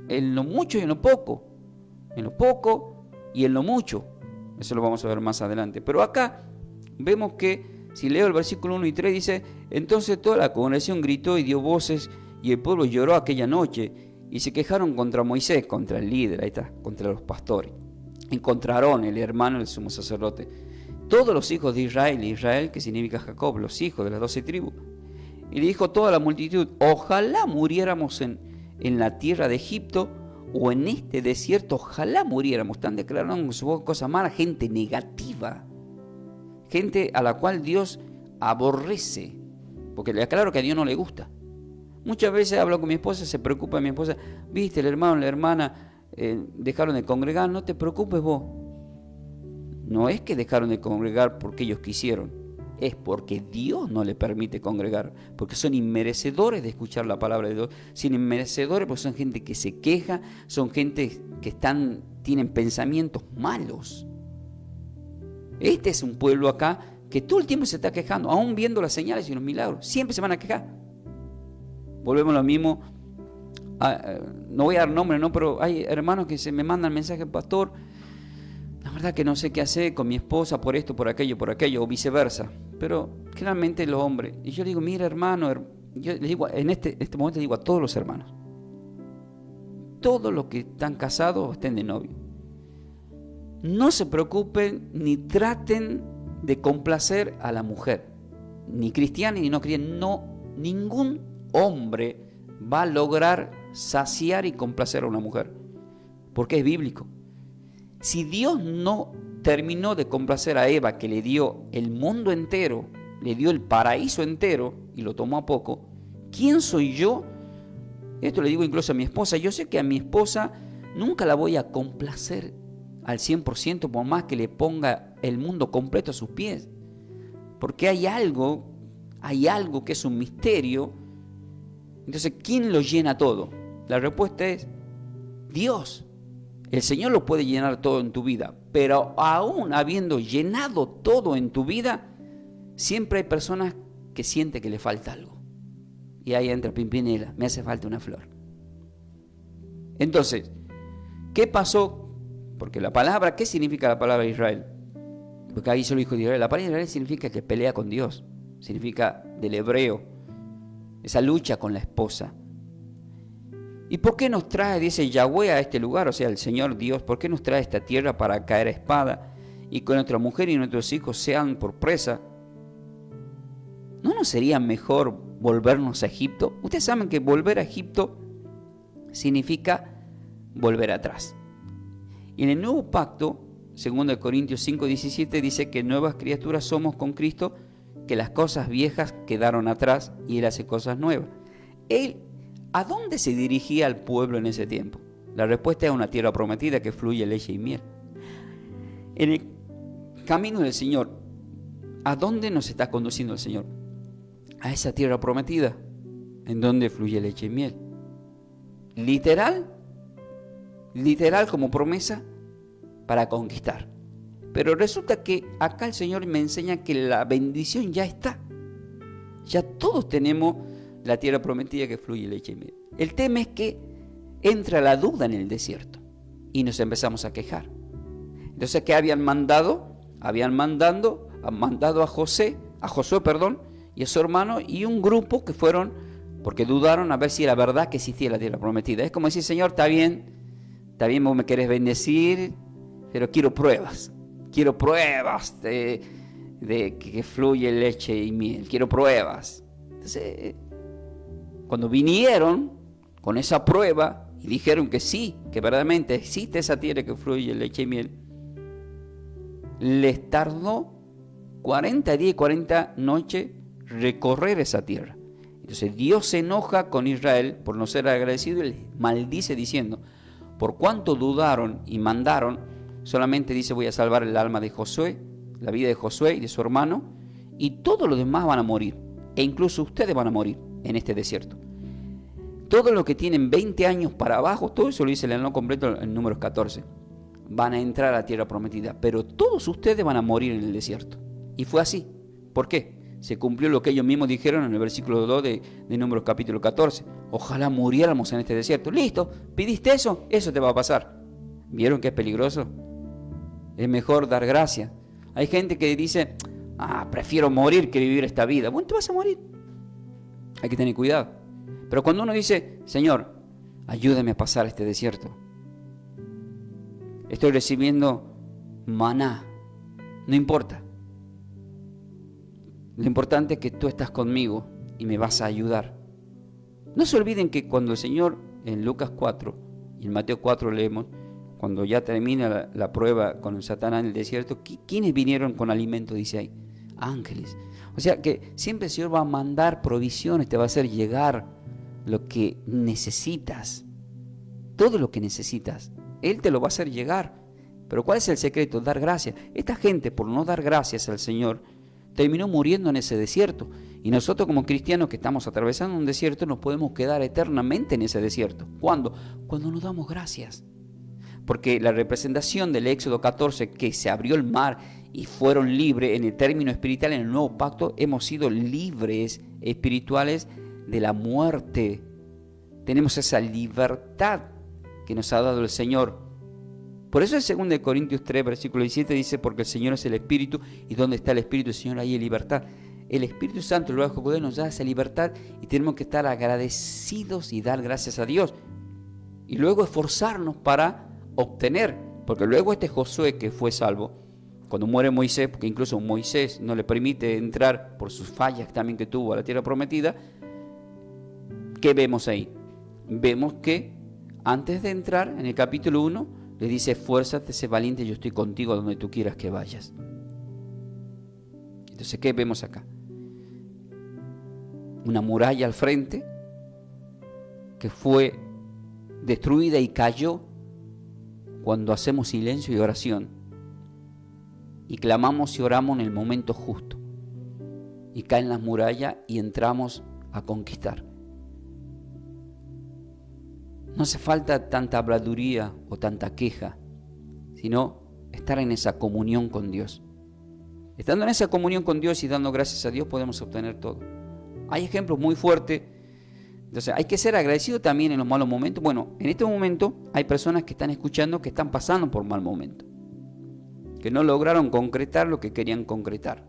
B: en lo mucho y en lo poco. En lo poco y en lo mucho. Eso lo vamos a ver más adelante. Pero acá vemos que, si leo el versículo 1 y 3, dice: entonces toda la congregación gritó y dio voces, y el pueblo lloró aquella noche, y se quejaron contra Moisés, contra el líder, ahí está, contra los pastores, y contra Aarón, el hermano del sumo sacerdote. Todos los hijos de Israel, que significa Jacob, los hijos de las 12 tribus. Y le dijo toda la multitud: ojalá muriéramos en la tierra de Egipto, o en este desierto, ojalá muriéramos. Están declarando con su boca cosas malas, gente negativa, gente a la cual Dios aborrece, porque le aclaro que a Dios no le gusta. Muchas veces hablo con mi esposa, se preocupa mi esposa: viste, el hermano, la hermana dejaron de congregar. No te preocupes vos. No es que dejaron de congregar porque ellos quisieron, es porque Dios no le permite congregar, porque son inmerecedores de escuchar la palabra de Dios, son inmerecedores porque son gente que se queja, son gente que tienen pensamientos malos. Este es un pueblo acá que todo el tiempo se está quejando, aún viendo las señales y los milagros, siempre se van a quejar. volvemos a lo mismo. No voy a dar nombre, ¿no? Pero hay hermanos que se me mandan mensajes, pastor, la verdad que no sé qué hacer con mi esposa por esto, por aquello, o viceversa. Pero generalmente los hombres. Y yo le digo, mira hermano, yo le digo, en este momento le digo a todos los hermanos, todos los que están casados o estén de novio, no se preocupen ni traten de complacer a la mujer, ni cristiana ni no cristiana. No, ningún hombre va a lograr saciar y complacer a una mujer, porque es bíblico. Si Dios no terminó de complacer a Eva, que le dio el mundo entero, le dio el paraíso entero y lo tomó a poco, ¿quién soy yo? Esto le digo incluso a mi esposa. Yo sé que a mi esposa nunca la voy a complacer al 100%, por más que le ponga el mundo completo a sus pies, porque hay algo que es un misterio. Entonces, ¿quién lo llena todo? La respuesta es Dios. El Señor lo puede llenar todo en tu vida, pero aún habiendo llenado todo en tu vida, siempre hay personas que sienten que le falta algo. Y ahí entra Pimpinela, me hace falta una flor. Entonces, ¿qué pasó? Porque la palabra, ¿qué significa la palabra Israel? Porque ahí solo dijo de Israel. La palabra Israel significa que pelea con Dios, significa del hebreo, esa lucha con la esposa. ¿Y por qué nos trae, dice Yahweh, a este lugar? O sea, el Señor Dios, ¿por qué nos trae a esta tierra para caer a espada y que nuestra mujer y nuestros hijos sean por presa? ¿No nos sería mejor volvernos a Egipto? Ustedes saben que volver a Egipto significa volver atrás. Y en el nuevo pacto, 2 Corintios 5:17, dice que nuevas criaturas somos con Cristo, que las cosas viejas quedaron atrás y Él hace cosas nuevas. ¿A dónde se dirigía el pueblo en ese tiempo? La respuesta es una tierra prometida que fluye leche y miel. En el camino del Señor, ¿a dónde nos está conduciendo el Señor? A esa tierra prometida, en donde fluye leche y miel. Literal como promesa para conquistar. Pero resulta que acá el Señor me enseña que la bendición ya está. Ya todos tenemos la tierra prometida que fluye leche y miel. El tema es que entra la duda en el desierto y nos empezamos a quejar. Entonces, ¿qué habían mandado? Habían mandado a Josué, y a su hermano, y un grupo que fueron, porque dudaron a ver si era verdad que existía la tierra prometida. Es como decir, Señor, está bien, vos me querés bendecir, pero quiero pruebas de que fluye leche y miel, quiero pruebas. Entonces, cuando vinieron con esa prueba y dijeron que sí, que verdaderamente existe esa tierra que fluye leche y miel, les tardó 40 días y 40 noches recorrer esa tierra. Entonces Dios se enoja con Israel por no ser agradecido y les maldice diciendo, por cuanto dudaron y mandaron, solamente dice voy a salvar el alma de Josué, la vida de Josué y de su hermano, y todos los demás van a morir, e incluso ustedes van a morir en este desierto. Todos los que tienen 20 años para abajo, todo eso lo dice el no completo en Números 14, van a entrar a la tierra prometida, pero todos ustedes van a morir en el desierto. Y fue así. ¿Por qué? Se cumplió lo que ellos mismos dijeron en el versículo 2 de Números capítulo 14. Ojalá muriéramos en este desierto. Listo, ¿pidiste eso? Eso te va a pasar. ¿Vieron que es peligroso? Es mejor dar gracias. Hay gente que dice, prefiero morir que vivir esta vida. Bueno, te vas a morir. Hay que tener cuidado. Pero cuando uno dice, Señor, ayúdame a pasar este desierto. Estoy recibiendo maná. No importa. Lo importante es que tú estás conmigo y me vas a ayudar. No se olviden que cuando el Señor, en Lucas 4 y en Mateo 4 leemos, cuando ya termina la prueba con Satanás en el desierto, ¿quiénes vinieron con alimento? Dice ahí, ángeles. O sea que siempre el Señor va a mandar provisiones, te va a hacer llegar lo que necesitas. Todo lo que necesitas, Él te lo va a hacer llegar. Pero ¿cuál es el secreto? Dar gracias. Esta gente, por no dar gracias al Señor, terminó muriendo en ese desierto. Y nosotros como cristianos que estamos atravesando un desierto, nos podemos quedar eternamente en ese desierto. ¿Cuándo? Cuando nos damos gracias. Porque la representación del Éxodo 14, que se abrió el mar y fueron libres, en el término espiritual, en el nuevo pacto, hemos sido libres espirituales de la muerte. Tenemos esa libertad que nos ha dado el Señor. Por eso en 2 Corintios 3, versículo 17 dice, porque el Señor es el Espíritu, y donde está el Espíritu del Señor, ahí hay libertad. El Espíritu Santo, el Ruach HaKodesh, nos da esa libertad y tenemos que estar agradecidos y dar gracias a Dios. Y luego esforzarnos para obtener, porque luego este Josué que fue salvo, cuando muere Moisés, porque incluso Moisés no le permite entrar por sus fallas también que tuvo a la tierra prometida, ¿qué vemos ahí? Vemos que antes de entrar en el capítulo 1, le dice, esfuérzate, sé valiente, yo estoy contigo donde tú quieras que vayas. Entonces, ¿qué vemos acá? Una muralla al frente que fue destruida y cayó cuando hacemos silencio y oración y clamamos y oramos en el momento justo, y caen las murallas y entramos a conquistar. No hace falta tanta habladuría o tanta queja, sino estar en esa comunión con Dios. Estando en esa comunión con Dios y dando gracias a Dios podemos obtener todo. Hay ejemplos muy fuertes. Entonces hay que ser agradecido también en los malos momentos. Bueno, en este momento hay personas que están escuchando que están pasando por mal momento, que no lograron concretar lo que querían concretar.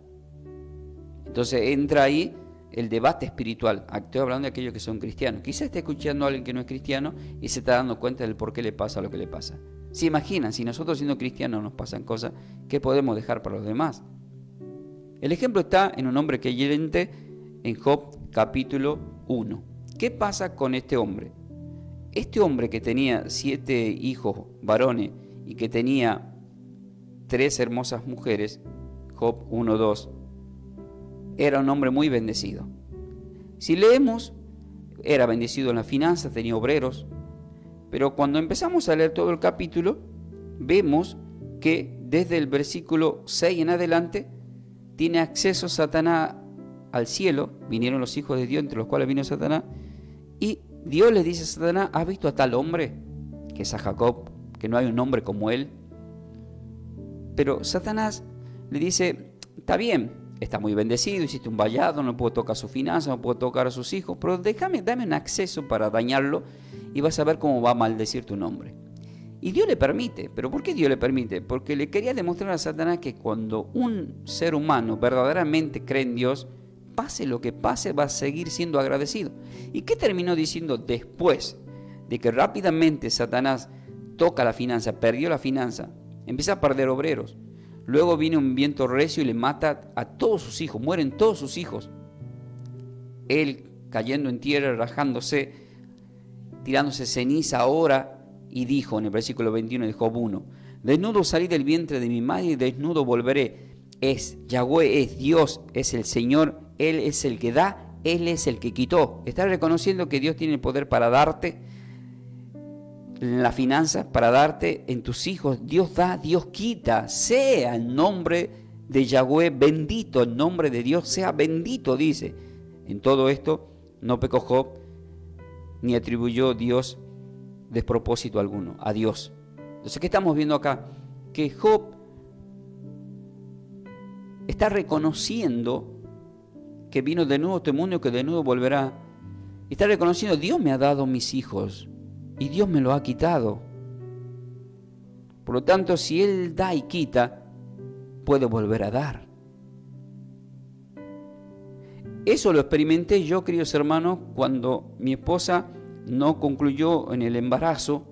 B: Entonces entra ahí el debate espiritual. Estoy hablando de aquellos que son cristianos. Quizás esté escuchando a alguien que no es cristiano y se está dando cuenta del por qué le pasa lo que le pasa. ¿Se imaginan? Si nosotros siendo cristianos nos pasan cosas, ¿qué podemos dejar para los demás? El ejemplo está en un hombre creyente en Job capítulo 1. ¿Qué pasa con este hombre? Este hombre que tenía 7 hijos varones y que tenía 3 hermosas mujeres, Job 1:2, era un hombre muy bendecido. Si leemos, era bendecido en las finanzas, tenía obreros, pero cuando empezamos a leer todo el capítulo, vemos que desde el versículo 6 en adelante, tiene acceso Satanás al cielo, vinieron los hijos de Dios, entre los cuales vino Satanás, y Dios le dice a Satanás, ¿has visto a tal hombre? Que es a Jacob, que no hay un hombre como él. Pero Satanás le dice, está bien, está muy bendecido, hiciste un vallado, no puedo tocar su finanza, no puedo tocar a sus hijos, pero dame un acceso para dañarlo y vas a ver cómo va a maldecir tu nombre. Y Dios le permite. ¿Pero por qué Dios le permite? Porque le quería demostrar a Satanás que cuando un ser humano verdaderamente cree en Dios, pase lo que pase, va a seguir siendo agradecido. ¿Y qué terminó diciendo después de que rápidamente Satanás toca la finanza, perdió la finanza, empieza a perder obreros? Luego viene un viento recio y le mata a todos sus hijos, mueren todos sus hijos. Él cayendo en tierra, rajándose, tirándose ceniza ahora, y dijo en el versículo 21 de Job 1, desnudo salí del vientre de mi madre y desnudo volveré. Es Yahweh, es Dios, es el Señor, Él es el que da, Él es el que quitó. Estás reconociendo que Dios tiene el poder para darte en las finanzas, para darte en tus hijos. Dios da, Dios quita. Sea el nombre de Yahweh bendito, el nombre de Dios sea bendito, dice. En todo esto no pecó Job, ni atribuyó Dios despropósito alguno a Dios. Entonces, ¿qué estamos viendo acá? Que Job está reconociendo que vino de nuevo este mundo y que de nuevo volverá. Está reconociendo, Dios me ha dado mis hijos y Dios me lo ha quitado. Por lo tanto, si Él da y quita, puede volver a dar. Eso lo experimenté yo, queridos hermanos, cuando mi esposa no concluyó en el embarazo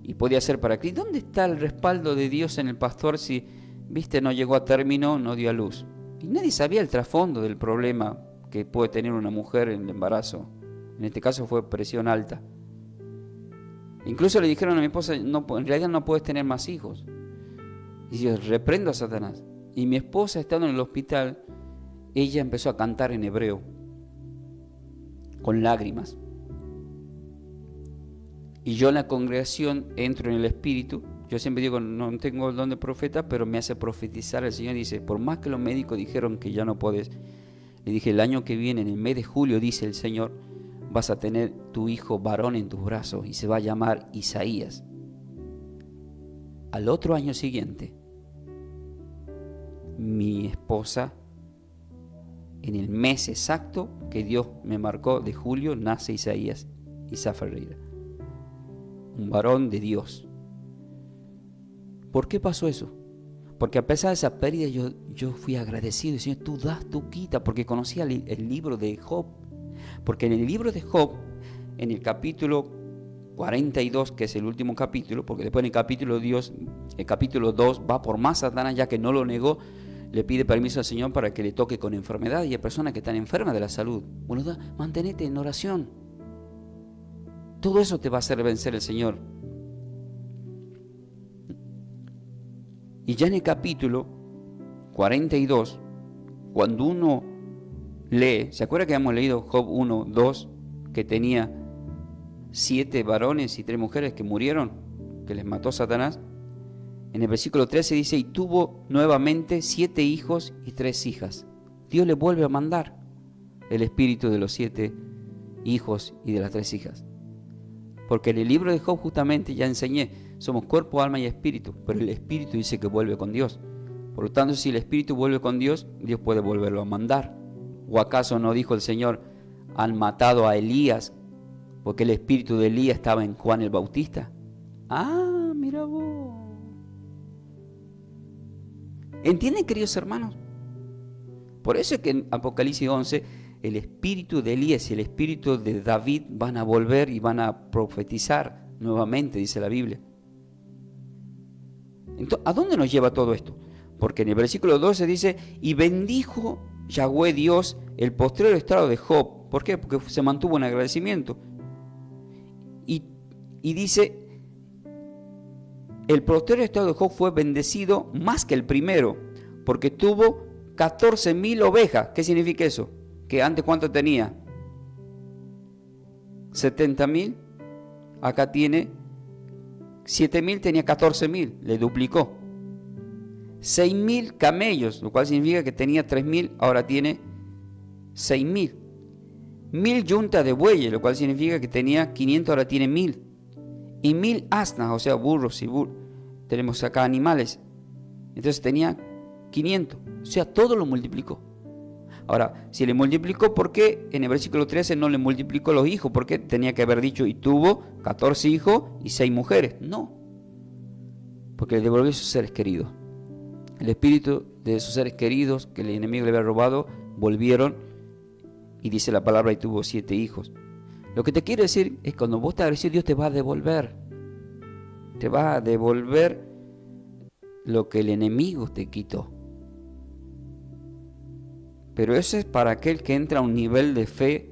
B: y podía ser para Cristo. ¿Dónde está el respaldo de Dios en el pastor si, no llegó a término, no dio a luz? Y nadie sabía el trasfondo del problema que puede tener una mujer en el embarazo. En este caso fue presión alta. Incluso le dijeron a mi esposa, no, en realidad no puedes tener más hijos. Y yo reprendo a Satanás. Y mi esposa, estando en el hospital, ella empezó a cantar en hebreo, con lágrimas. Y yo en la congregación entro en el Espíritu. Yo siempre digo, no tengo el don de profeta, pero me hace profetizar. El Señor dice, por más que los médicos dijeron que ya no podés, le dije, el año que viene, en el mes de julio, dice el Señor, vas a tener tu hijo varón en tus brazos y se va a llamar Isaías. Al otro año siguiente, mi esposa en el mes exacto que Dios me marcó de julio, nace Isaías Ferreira, un varón de Dios. ¿Por qué pasó eso? Porque a pesar de esa pérdida yo fui agradecido. Señor, tú das, tú quitas, porque conocía el libro de Job. Porque en el libro de Job, en el capítulo 42, que es el último capítulo, porque después en el capítulo 2 va por más Satanás, ya que no lo negó, le pide permiso al Señor para que le toque con enfermedad, y hay personas que están enfermas de la salud. Bueno, mantenete en oración. Todo eso te va a hacer vencer el Señor. Y ya en el capítulo 42, cuando uno lee, ¿se acuerda que hemos leído Job 1, 2, que tenía 7 varones y 3 mujeres que murieron, que les mató Satanás? En el versículo 13 dice, y tuvo nuevamente 7 hijos y 3 hijas. Dios le vuelve a mandar el espíritu de los 7 hijos y de las 3 hijas. Porque en el libro de Job justamente ya enseñé, somos cuerpo, alma y espíritu, pero el espíritu dice que vuelve con Dios. Por lo tanto, si el espíritu vuelve con Dios, Dios puede volverlo a mandar. ¿O acaso no dijo el Señor, han matado a Elías porque el espíritu de Elías estaba en Juan el Bautista? Ah, mira vos. ¿Entienden, queridos hermanos? Por eso es que en Apocalipsis 11, el espíritu de Elías y el espíritu de David van a volver y van a profetizar nuevamente, dice la Biblia. Entonces, ¿a dónde nos lleva todo esto? Porque en el versículo 12 dice, y bendijo Yahweh Dios el postrero estado de Job. ¿Por qué? Porque se mantuvo en agradecimiento. Y dice, el postrero estado de Job fue bendecido más que el primero, porque tuvo 14,000 ovejas. ¿Qué significa eso? Que antes, ¿cuánto tenía? 70,000. Acá tiene 7,000, tenía 14,000, le duplicó. 6,000 camellos, lo cual significa que tenía 3,000, ahora tiene 6,000. 1,000 yuntas de bueyes, lo cual significa que tenía 500, ahora tiene 1,000. Y 1,000 asnas, o sea, burros y burros. Tenemos acá animales. Entonces tenía 500. O sea, todo lo multiplicó. Ahora, si le multiplicó, ¿por qué en el versículo 13 no le multiplicó los hijos? Porque tenía que haber dicho, y tuvo 14 hijos y 6 mujeres. No. Porque le devolvió a sus seres queridos. El espíritu de sus seres queridos que el enemigo le había robado, volvieron, y dice la palabra, y tuvo 7 hijos. Lo que te quiero decir es que cuando vos te agradecido, Dios te va a devolver. Te va a devolver lo que el enemigo te quitó. Pero eso es para aquel que entra a un nivel de fe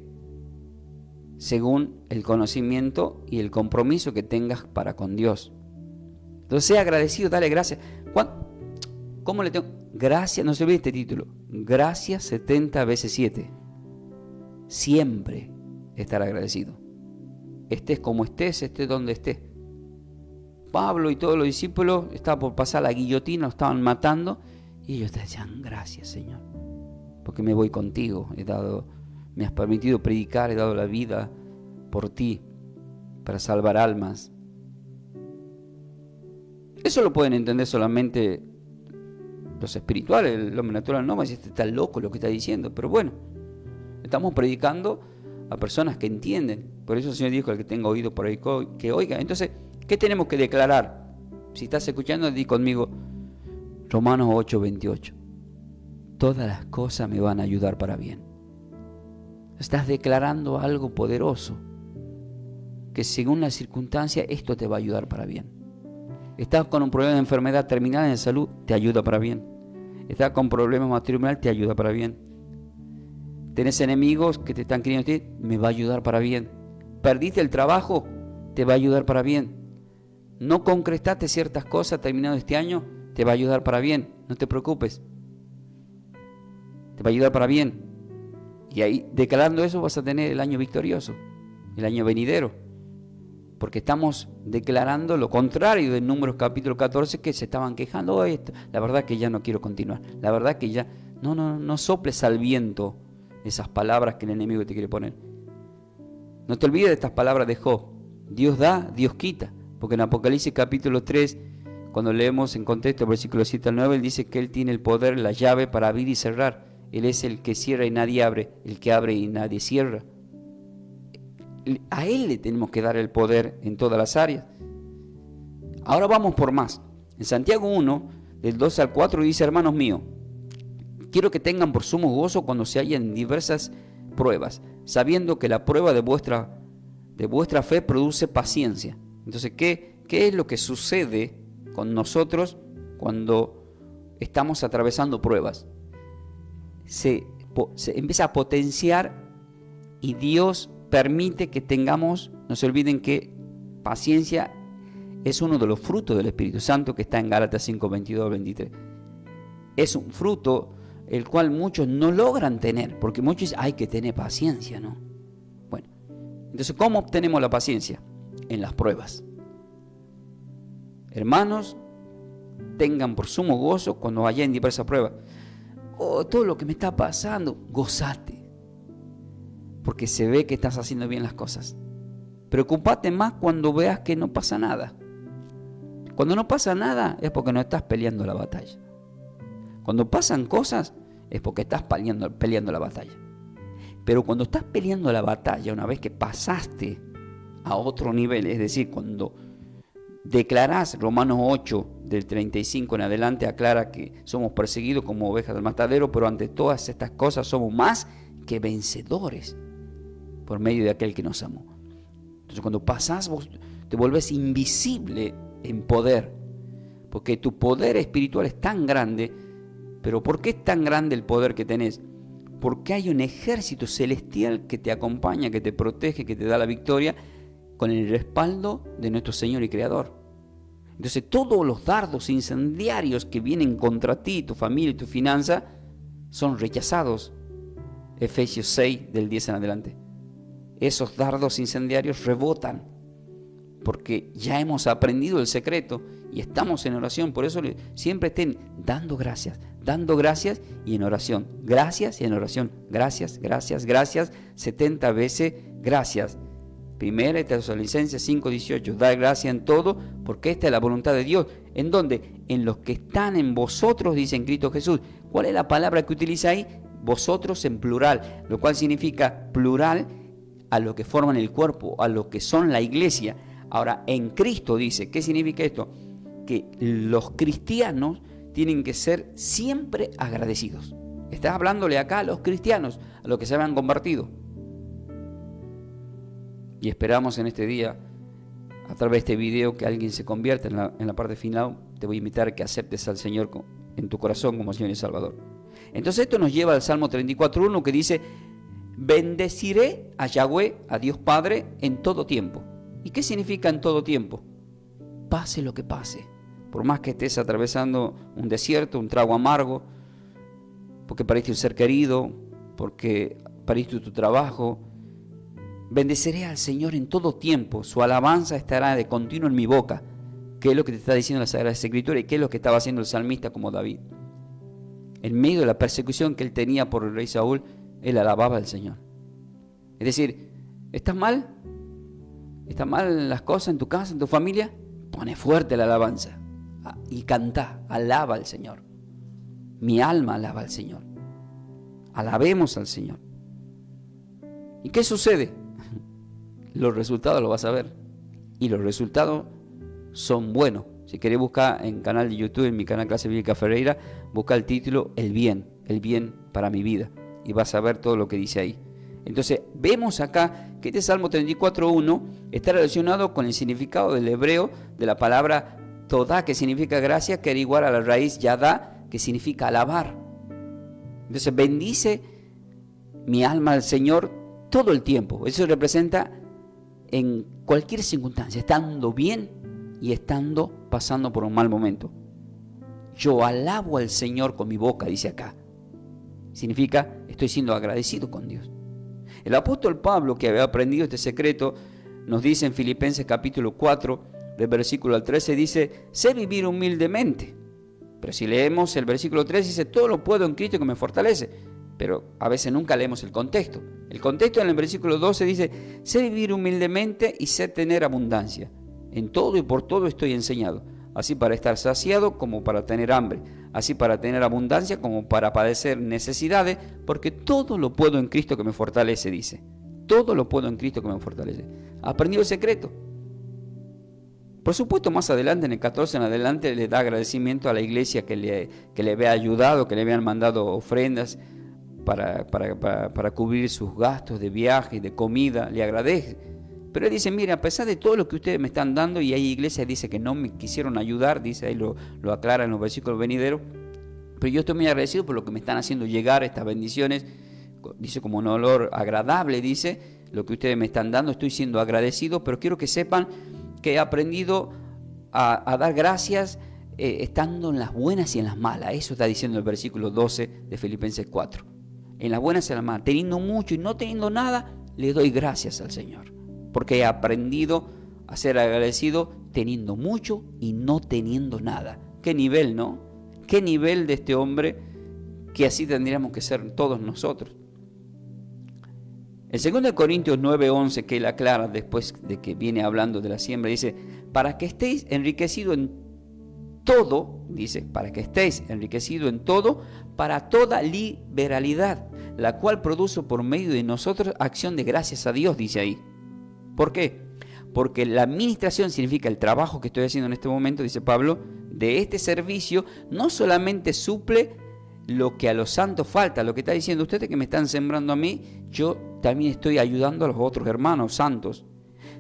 B: según el conocimiento y el compromiso que tengas para con Dios. Entonces, sea agradecido, dale gracias. ¿Cómo le tengo? Gracias, no se olvide este título. Gracias 70 veces 7. Siempre estar agradecido. Estés como estés, estés donde estés. Pablo y todos los discípulos estaban por pasar la guillotina, lo estaban matando, y ellos te decían, gracias, Señor, porque me voy contigo, me has permitido predicar, he dado la vida por ti, para salvar almas. Eso lo pueden entender solamente los espirituales, el hombre natural no, me dice, está loco lo que está diciendo, pero bueno, estamos predicando a personas que entienden. Por eso el Señor dijo, el que tenga oído por ahí que oiga. Entonces, ¿qué tenemos que declarar? Si estás escuchando, di conmigo Romanos 8:28. Todas las cosas me van a ayudar para bien. Estás declarando algo poderoso, que según la circunstancia, esto te va a ayudar para bien. Estás con un problema de enfermedad terminal en salud, te ayuda para bien. Estás con problemas matrimoniales, te ayuda para bien. Tenés enemigos que te están queriendo decir, me va a ayudar para bien. Perdiste el trabajo, te va a ayudar para bien. No concretaste ciertas cosas terminado este año, te va a ayudar para bien. No te preocupes. Te va a ayudar para bien. Y ahí, declarando eso, vas a tener el año victorioso, el año venidero. Porque estamos declarando lo contrario de Números capítulo 14, que se estaban quejando. Oh, la verdad que ya no quiero continuar. La verdad que ya... No soples al viento esas palabras que el enemigo te quiere poner. No te olvides de estas palabras de Job. Dios da, Dios quita. Porque en Apocalipsis capítulo 3, cuando leemos en contexto versículos 7 al 9, él dice que él tiene el poder, la llave para abrir y cerrar. Él es el que cierra y nadie abre, el que abre y nadie cierra. A Él le tenemos que dar el poder en todas las áreas. Ahora vamos por más. En Santiago 1, del 2 al 4 dice: hermanos míos, quiero que tengan por sumo gozo cuando se hallen diversas pruebas, sabiendo que la prueba de vuestra fe produce paciencia. Entonces, ¿qué es lo que sucede con nosotros cuando estamos atravesando pruebas? Se empieza a potenciar y Dios permite que tengamos, no se olviden que paciencia es uno de los frutos del Espíritu Santo que está en Gálatas 5, 22 al 23. Es un fruto el cual muchos no logran tener, porque muchos dicen, hay que tener paciencia, ¿no? Bueno, entonces, ¿cómo obtenemos la paciencia? En las pruebas. Hermanos, tengan por sumo gozo cuando vayan diversas pruebas. Oh, todo lo que me está pasando, gozate, porque se ve que estás haciendo bien las cosas. Preocúpate más cuando veas que no pasa nada. Cuando no pasa nada es porque no estás peleando la batalla. Cuando pasan cosas es porque estás peleando la batalla. Pero cuando estás peleando la batalla, una vez que pasaste a otro nivel, es decir, cuando declarás, Romanos 8, del 35 en adelante, aclara que somos perseguidos como ovejas del matadero, pero ante todas estas cosas somos más que vencedores por medio de aquel que nos amó. Entonces, cuando pasás, vos te volvés invisible en poder, porque tu poder espiritual es tan grande. Pero ¿por qué es tan grande el poder que tenés? Porque hay un ejército celestial que te acompaña, que te protege, que te da la victoria, con el respaldo de nuestro Señor y Creador. Entonces, todos los dardos incendiarios que vienen contra ti, tu familia y tu finanza, son rechazados. Efesios 6, del 10 en adelante. Esos dardos incendiarios rebotan, porque ya hemos aprendido el secreto y estamos en oración. Por eso siempre estén dando gracias y en oración. Gracias y en oración. Gracias, 70 veces gracias. Primera de Tesalonicenses 5:18. Da gracia en todo, porque esta es la voluntad de Dios. ¿En dónde? En los que están en vosotros, dice en Cristo Jesús. ¿Cuál es la palabra que utiliza ahí? Vosotros en plural, lo cual significa plural a lo que forman el cuerpo, a lo que son la iglesia. Ahora, en Cristo dice, ¿qué significa esto? Que los cristianos tienen que ser siempre agradecidos. Estás hablándole acá a los cristianos, a los que se habían convertido. Y esperamos en este día, a través de este video, que alguien se convierta. En la parte final te voy a invitar a que aceptes al Señor en tu corazón como Señor y Salvador. Entonces esto nos lleva al Salmo 34:1, que dice: bendeciré a Yahweh, a Dios Padre, en todo tiempo. ¿Y qué significa en todo tiempo? Pase lo que pase. Por más que estés atravesando un desierto, un trago amargo, porque perdiste un ser querido, porque perdiste tu trabajo, bendeciré al Señor en todo tiempo. Su alabanza estará de continuo en mi boca. ¿Qué es lo que te está diciendo la Sagrada Escritura? ¿Y qué es lo que estaba haciendo el salmista como David? En medio de la persecución que él tenía por el rey Saúl, él alababa al Señor. Es decir, ¿estás mal? ¿Están mal las cosas en tu casa, en tu familia? Pone fuerte la alabanza y canta, alaba al Señor. Mi alma alaba al Señor. Alabemos al Señor. ¿Y qué sucede? Los resultados los vas a ver. Y los resultados son buenos. Si querés buscar en canal de YouTube, en mi canal Clase Bíblica Ferreira, busca el título el bien para mi vida. Y vas a ver todo lo que dice ahí. Entonces, vemos acá que este Salmo 34:1 está relacionado con el significado del hebreo de la palabra Todá, que significa gracia, que era igual a la raíz Yadá, que significa alabar. Entonces, bendice mi alma al Señor todo el tiempo. Eso representa en cualquier circunstancia, estando bien y estando pasando por un mal momento. Yo alabo al Señor con mi boca, dice acá. Significa, estoy siendo agradecido con Dios. El apóstol Pablo, que había aprendido este secreto, nos dice en Filipenses capítulo 4, del versículo al 13, dice: sé vivir humildemente. Pero si leemos el versículo 13, dice: todo lo puedo en Cristo que me fortalece. Pero a veces nunca leemos el contexto. El contexto en el versículo 12 dice: sé vivir humildemente y sé tener abundancia. En todo y por todo estoy enseñado, así para estar saciado como para tener hambre, así para tener abundancia como para padecer necesidades, porque todo lo puedo en Cristo que me fortalece, dice. Todo lo puedo en Cristo que me fortalece. Aprendió el secreto. Por supuesto, más adelante, en el 14 en adelante, le da agradecimiento a la iglesia que le había ayudado, que le habían mandado ofrendas para cubrir sus gastos de viaje, de comida. Le agradece. Pero él dice, mire, a pesar de todo lo que ustedes me están dando, y hay iglesias dice que no me quisieron ayudar, dice, ahí lo aclara en los versículos venideros, pero yo estoy muy agradecido por lo que me están haciendo llegar estas bendiciones, dice, como un olor agradable, dice, lo que ustedes me están dando, estoy siendo agradecido, pero quiero que sepan que he aprendido a dar gracias estando en las buenas y en las malas. Eso está diciendo el versículo 12 de Filipenses 4. En las buenas y en las malas, teniendo mucho y no teniendo nada, le doy gracias al Señor. Porque he aprendido a ser agradecido teniendo mucho y no teniendo nada. Qué nivel, ¿no? Qué nivel de este hombre, que así tendríamos que ser todos nosotros. En 2 Corintios 9:11, que él aclara después de que viene hablando de la siembra, dice, para que estéis enriquecidos en todo, dice, para que estéis enriquecidos en todo, para toda liberalidad, la cual produce por medio de nosotros acción de gracias a Dios, dice ahí. ¿Por qué? Porque la administración significa el trabajo que estoy haciendo en este momento, dice Pablo, de este servicio, no solamente suple lo que a los santos falta, lo que está diciendo ustedes que me están sembrando a mí, yo también estoy ayudando a los otros hermanos santos,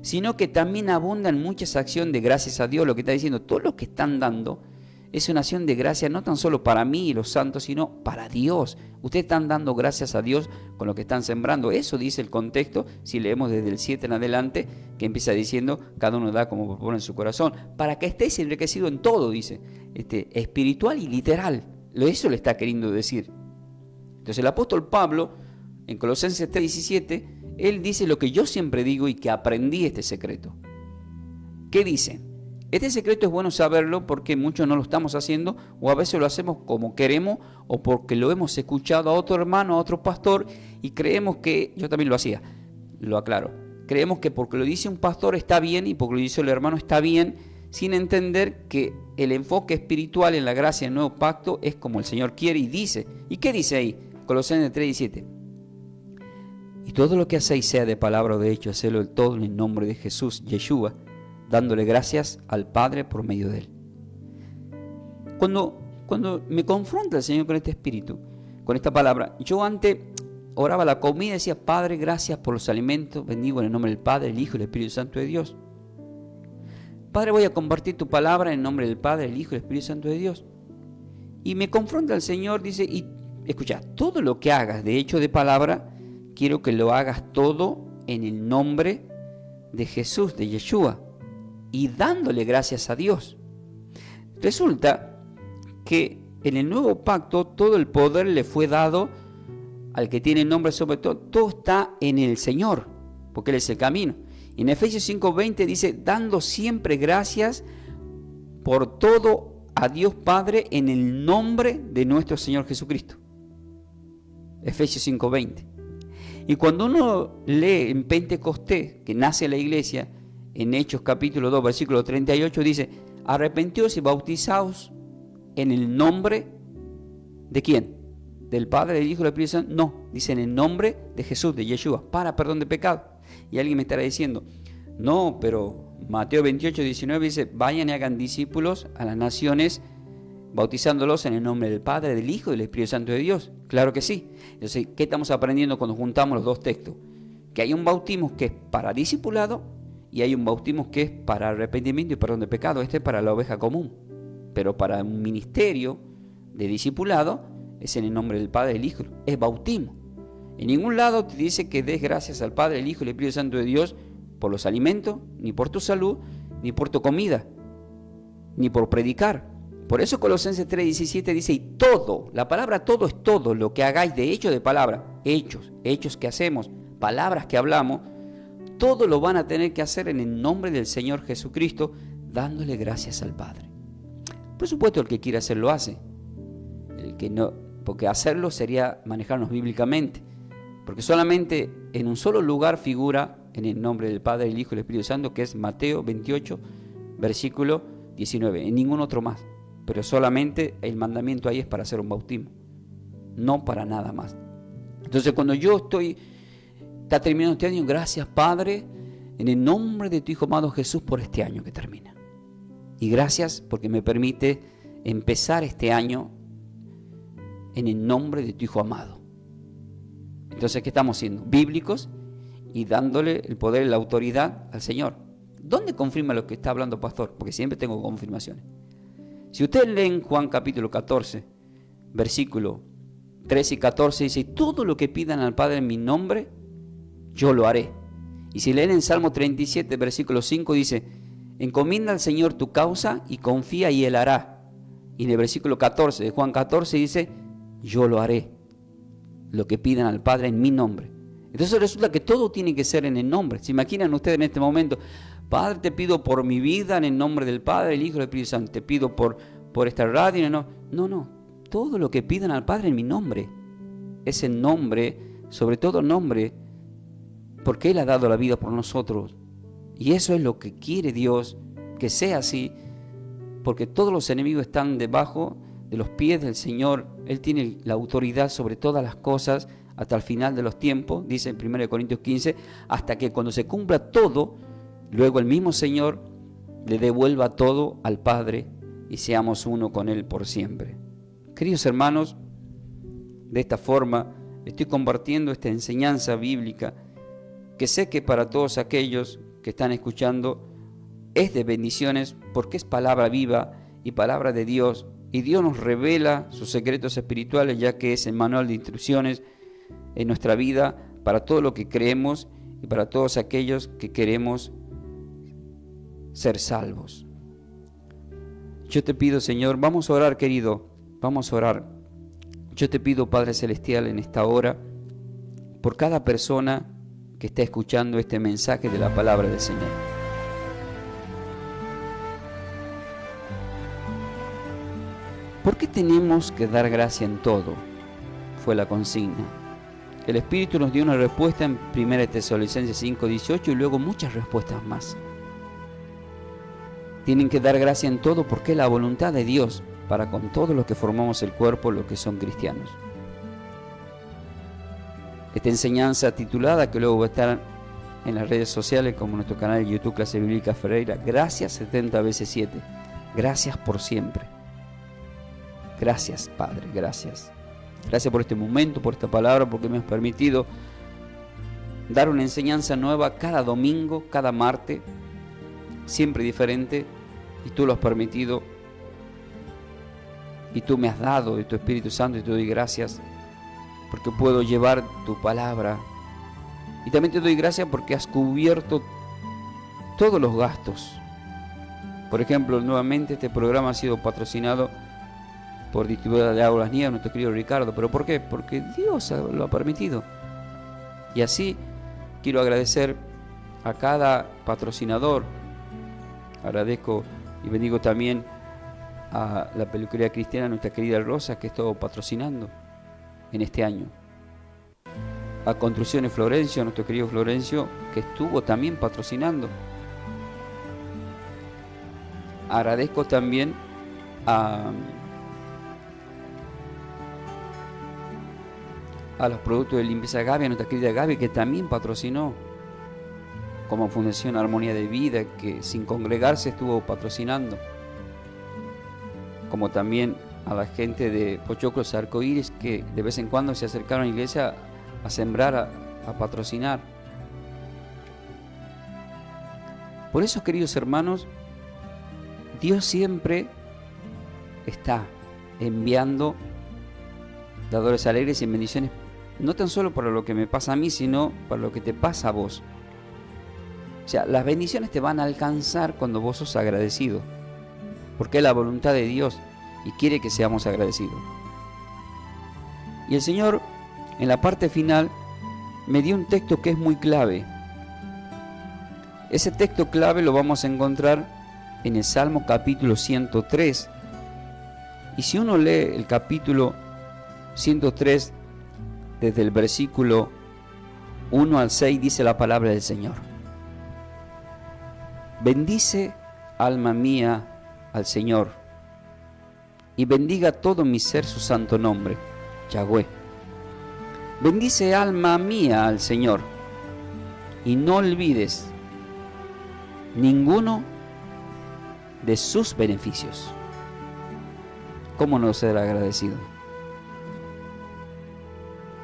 B: sino que también abunda en muchas acciones de gracias a Dios. Lo que está diciendo, todo lo que están dando es una acción de gracia no tan solo para mí y los santos, sino para Dios. Ustedes están dando gracias a Dios con lo que están sembrando. Eso dice el contexto, si leemos desde el 7 en adelante, que empieza diciendo, cada uno da como propone en su corazón, para que estéis enriquecidos en todo, dice, espiritual y literal. Eso le está queriendo decir. Entonces el apóstol Pablo, en Colosenses 3:17, él dice lo que yo siempre digo y que aprendí este secreto. ¿Qué dice? Este secreto es bueno saberlo porque muchos no lo estamos haciendo, o a veces lo hacemos como queremos, o porque lo hemos escuchado a otro hermano, a otro pastor, y creemos que, yo también lo hacía, lo aclaro, creemos que porque lo dice un pastor está bien, y porque lo dice el hermano está bien, sin entender que el enfoque espiritual en la gracia del nuevo pacto es como el Señor quiere y dice. ¿Y qué dice ahí? Colosenses 3:17. Y todo lo que hacéis, sea de palabra o de hecho, hacedlo todo en el nombre de Jesús, Yeshua, dándole gracias al Padre por medio de él. Cuando me confronta el Señor con este espíritu, con esta palabra, yo antes oraba la comida y decía, Padre, gracias por los alimentos, bendigo en el nombre del Padre, el Hijo y el Espíritu Santo de Dios. Padre, voy a compartir tu palabra en el nombre del Padre, el Hijo y el Espíritu Santo de Dios. Y me confronta el Señor, dice, y escucha, todo lo que hagas de hecho de palabra, quiero que lo hagas todo en el nombre de Jesús, de Yeshua, y dándole gracias a Dios. Resulta que en el nuevo pacto todo el poder le fue dado al que tiene el nombre sobre todo. Todo está en el Señor, porque Él es el camino. Y en Efesios 5:20 dice, dando siempre gracias por todo a Dios Padre en el nombre de nuestro Señor Jesucristo. Efesios 5:20. Y cuando uno lee en Pentecostés, que nace la iglesia, en Hechos capítulo 2, versículo 38, dice, arrepentíos y bautizaos en el nombre ¿de quién? ¿Del Padre, del Hijo y del Espíritu Santo? No, dice en el nombre de Jesús, de Yeshua, para perdón de pecado. Y alguien me estará diciendo, no, pero Mateo 28, 19 dice, vayan y hagan discípulos a las naciones, bautizándolos en el nombre del Padre, del Hijo y del Espíritu Santo de Dios. Claro que sí. Entonces, ¿qué estamos aprendiendo cuando juntamos los dos textos? Que hay un bautismo que es para discipulado y hay un bautismo que es para arrepentimiento y perdón de pecado. Este es para la oveja común. Pero para un ministerio de discipulado es en el nombre del Padre, del Hijo. Es bautismo. En ningún lado te dice que des gracias al Padre, el Hijo y el Espíritu Santo de Dios por los alimentos, ni por tu salud, ni por tu comida, ni por predicar. Por eso Colosenses 3:17 dice, y todo, la palabra todo es todo, lo que hagáis de hecho de palabra, hechos que hacemos, palabras que hablamos, todo lo van a tener que hacer en el nombre del Señor Jesucristo, dándole gracias al Padre. Por supuesto, el que quiere hacerlo hace. El que no, porque hacerlo sería manejarnos bíblicamente. Porque solamente en un solo lugar figura en el nombre del Padre, el Hijo y el Espíritu Santo, que es Mateo 28, versículo 19. En ningún otro más. pero solamente el mandamiento ahí es para hacer un bautismo, no para nada más. Entonces cuando está terminando este año, gracias Padre, en el nombre de tu Hijo amado Jesús por este año que termina. Y gracias porque me permite empezar este año en el nombre de tu Hijo amado. Entonces, ¿qué estamos haciendo? Bíblicos y dándole el poder y la autoridad al Señor. ¿Dónde confirma lo que está hablando pastor? Porque siempre tengo confirmaciones. Si ustedes leen Juan capítulo 14, versículo 13 y 14, dice, todo lo que pidan al Padre en mi nombre, yo lo haré. Y si leen en Salmo 37, versículo 5, dice, encomienda al Señor tu causa y confía y Él hará. Y en el versículo 14 de Juan 14 dice, yo lo haré, lo que pidan al Padre en mi nombre. Entonces resulta que todo tiene que ser en el nombre. ¿Se imaginan ustedes en este momento? Padre, te pido por mi vida en el nombre del Padre, el Hijo y el Espíritu Santo. Te pido por esta radio. No. Todo lo que pidan al Padre en mi nombre. Ese nombre, sobre todo nombre, porque Él ha dado la vida por nosotros. Y eso es lo que quiere Dios, que sea así, porque todos los enemigos están debajo de los pies del Señor. Él tiene la autoridad sobre todas las cosas hasta el final de los tiempos, dice en 1 Corintios 15, hasta que cuando se cumpla todo, luego el mismo Señor le devuelva todo al Padre y seamos uno con Él por siempre. Queridos hermanos, de esta forma estoy compartiendo esta enseñanza bíblica que sé que para todos aquellos que están escuchando es de bendiciones porque es palabra viva y palabra de Dios, y Dios nos revela sus secretos espirituales, ya que es el manual de instrucciones en nuestra vida para todo lo que creemos y para todos aquellos que queremos ser salvos. Yo te pido, Señor, vamos a orar, querido, vamos a orar. Yo te pido, Padre Celestial, en esta hora, por cada persona que está escuchando este mensaje de la palabra del Señor. ¿Por qué tenemos que dar gracia en todo? Fue la consigna. El Espíritu nos dio una respuesta en 1 Tesalonicenses 5:18 y luego muchas respuestas más. Tienen que dar gracia en todo porque es la voluntad de Dios para con todos los que formamos el cuerpo, los que son cristianos. Esta enseñanza titulada, que luego va a estar en las redes sociales como nuestro canal de YouTube Clase Bíblica Ferreira, gracias 70 veces 7, gracias por siempre. Gracias, Padre, gracias. Gracias por este momento, por esta palabra, porque me has permitido dar una enseñanza nueva cada domingo, cada martes, siempre diferente, y tú lo has permitido, y tú me has dado de tu Espíritu Santo, y te doy gracias, porque puedo llevar tu palabra, y también te doy gracias porque has cubierto todos los gastos. Por ejemplo, nuevamente este programa ha sido patrocinado por distribuidora de Aguas Nieves, nuestro querido Ricardo. ¿Pero por qué? Porque Dios lo ha permitido. Y así quiero agradecer a cada patrocinador. Agradezco y bendigo también a la peluquería cristiana, nuestra querida Rosa, que estuvo patrocinando en este año. A Construcciones Florencio, nuestro querido Florencio, que estuvo también patrocinando. Agradezco también a los productos de limpieza Gaby, a nuestra querida Gaby, que también patrocinó, como Fundación Armonía de Vida, que sin congregarse estuvo patrocinando, como también a la gente de Pochoclos Arcoíris, que de vez en cuando se acercaron a la iglesia a sembrar, a patrocinar. Por eso, queridos hermanos, Dios siempre está enviando dadores alegres y bendiciones, no tan solo para lo que me pasa a mí, sino para lo que te pasa a vos. O sea, las bendiciones te van a alcanzar cuando vos sos agradecido, porque es la voluntad de Dios y quiere que seamos agradecidos. Y el Señor, en la parte final, me dio un texto que es muy clave. Ese texto clave lo vamos a encontrar en el Salmo capítulo 103. Y si uno lee el capítulo 103, desde el versículo 1 al 6, dice la palabra del Señor. Bendice, alma mía, al Señor, y bendiga todo mi ser su santo nombre, Yahweh. Bendice alma mía al Señor, y no olvides ninguno de sus beneficios. ¿Cómo no ser agradecido?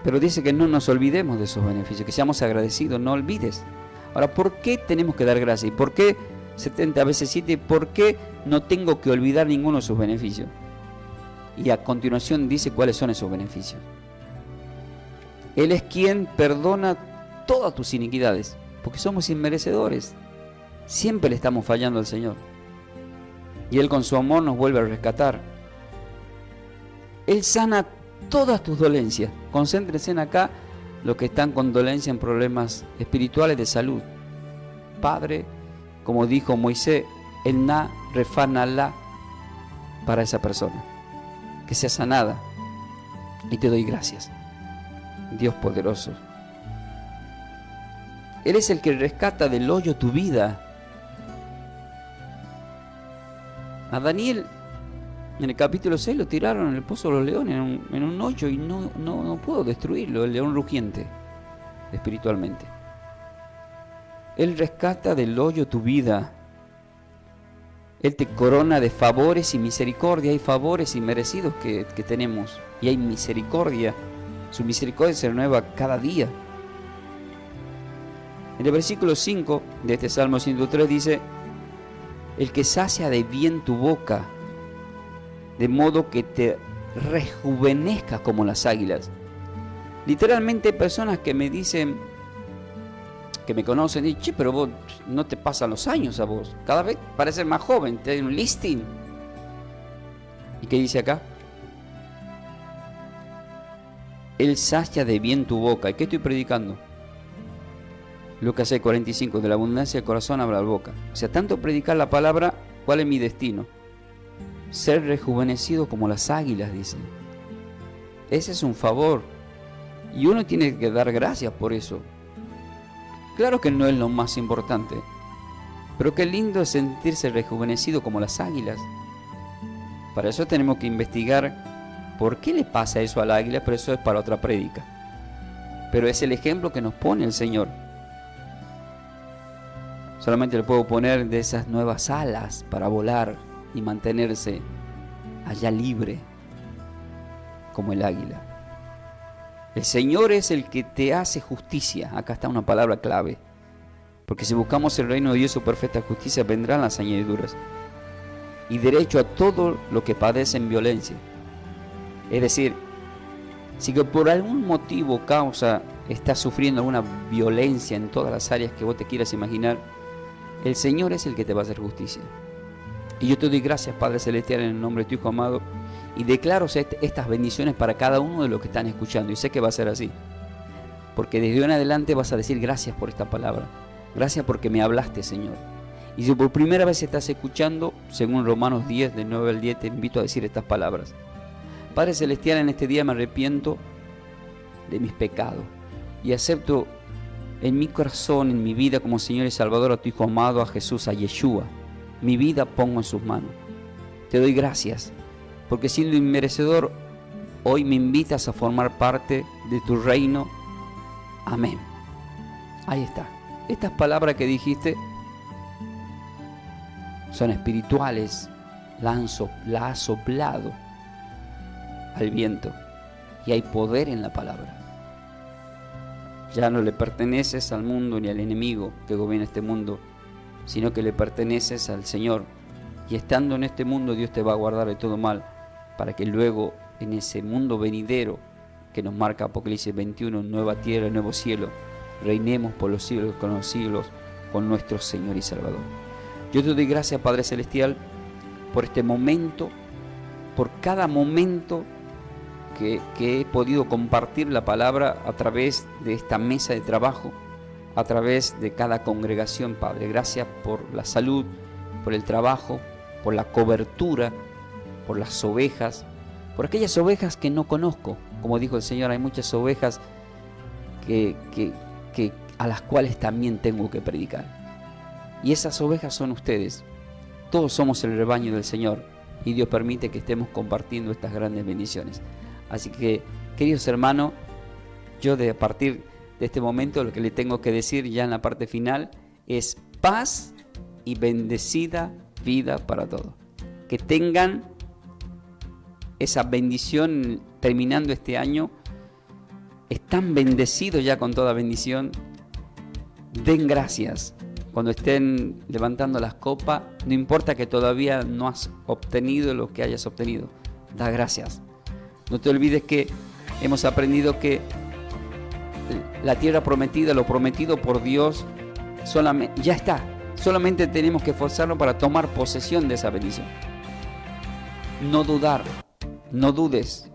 B: Pero dice que no nos olvidemos de esos beneficios, que seamos agradecidos, no olvides. Ahora, ¿por qué tenemos que dar gracias? ¿Y por qué 70 veces 7? ¿Por qué no tengo que olvidar ninguno de sus beneficios? Y a continuación dice cuáles son esos beneficios. Él es quien perdona todas tus iniquidades, porque somos inmerecedores. Siempre le estamos fallando al Señor. Y Él con su amor nos vuelve a rescatar. Él sana todas tus dolencias. Concéntrense en acá los que están con dolencia en problemas espirituales de salud. Padre, como dijo Moisés, el na refanala para esa persona. Que sea sanada. Y te doy gracias, Dios poderoso. Él es el que rescata del hoyo tu vida. A Daniel, en el capítulo 6, lo tiraron en el pozo de los leones, en un hoyo, y no pudo destruirlo, el león rugiente, espiritualmente. Él rescata del hoyo tu vida. Él te corona de favores y misericordia. Hay favores inmerecidos que tenemos, y hay misericordia. Su misericordia se renueva cada día. En el versículo 5 de este Salmo 103 dice: el que sacia de bien tu boca, de modo que te rejuvenezcas como las águilas. Literalmente hay personas que me dicen, que me conocen, y che, pero vos no te pasan los años a vos, cada vez pareces más joven, te hay un listing. ¿Y qué dice acá? Él sacia de bien tu boca. ¿Y qué estoy predicando? Lucas 6:45, de la abundancia del corazón habla la boca. O sea, tanto predicar la palabra, ¿cuál es mi destino? Ser rejuvenecido como las águilas, dice. Ese es un favor. Y uno tiene que dar gracias por eso. Claro que no es lo más importante, pero qué lindo es sentirse rejuvenecido como las águilas. Para eso tenemos que investigar por qué le pasa eso al águila, pero eso es para otra prédica. Pero es el ejemplo que nos pone el Señor. Solamente le puedo poner de esas nuevas alas para volar y mantenerse allá libre como el águila. El Señor es el que te hace justicia. Acá está una palabra clave. Porque si buscamos el reino de Dios, su perfecta justicia, vendrán las añadiduras. Y derecho a todo lo que padecen violencia. Es decir, si que por algún motivo, causa, estás sufriendo alguna violencia en todas las áreas que vos te quieras imaginar, el Señor es el que te va a hacer justicia. Y yo te doy gracias, Padre Celestial, en el nombre de tu Hijo amado, y declaro estas bendiciones para cada uno de los que están escuchando. Y sé que va a ser así, porque desde hoy en adelante vas a decir gracias por esta palabra. Gracias porque me hablaste, Señor. Y si por primera vez estás escuchando, según Romanos 10, del 9 al 10, te invito a decir estas palabras. Padre Celestial, en este día me arrepiento de mis pecados y acepto en mi corazón, en mi vida, como Señor y Salvador, a tu Hijo amado, a Jesús, a Yeshua. Mi vida pongo en sus manos. Te doy gracias, porque siendo inmerecedor, hoy me invitas a formar parte de tu reino. Amén. Ahí está. Estas palabras que dijiste son espirituales. La has soplado al viento y hay poder en la palabra. Ya no le perteneces al mundo ni al enemigo que gobierna este mundo, sino que le perteneces al Señor. Y estando en este mundo, Dios te va a guardar de todo mal, para que luego en ese mundo venidero que nos marca Apocalipsis 21, nueva tierra, nuevo cielo, reinemos por los siglos con nuestro Señor y Salvador. Yo te doy gracias, Padre Celestial, por este momento, por cada momento que he podido compartir la palabra a través de esta mesa de trabajo, a través de cada congregación, Padre. Gracias por la salud, por el trabajo, por la cobertura, por las ovejas, por aquellas ovejas que no conozco. Como dijo el Señor, hay muchas ovejas a las cuales también tengo que predicar. Y esas ovejas son ustedes. Todos somos el rebaño del Señor y Dios permite que estemos compartiendo estas grandes bendiciones. Así que, queridos hermanos, yo a partir de este momento lo que le tengo que decir ya en la parte final es paz y bendecida vida para todos. Que tengan esa bendición terminando este año. Están bendecidos ya con toda bendición. Den gracias. Cuando estén levantando las copas, no importa que todavía no has obtenido lo que hayas obtenido. Da gracias. No te olvides que hemos aprendido que la tierra prometida, lo prometido por Dios, ya está. Solamente tenemos que esforzarnos para tomar posesión de esa bendición. No dudar, no dudes.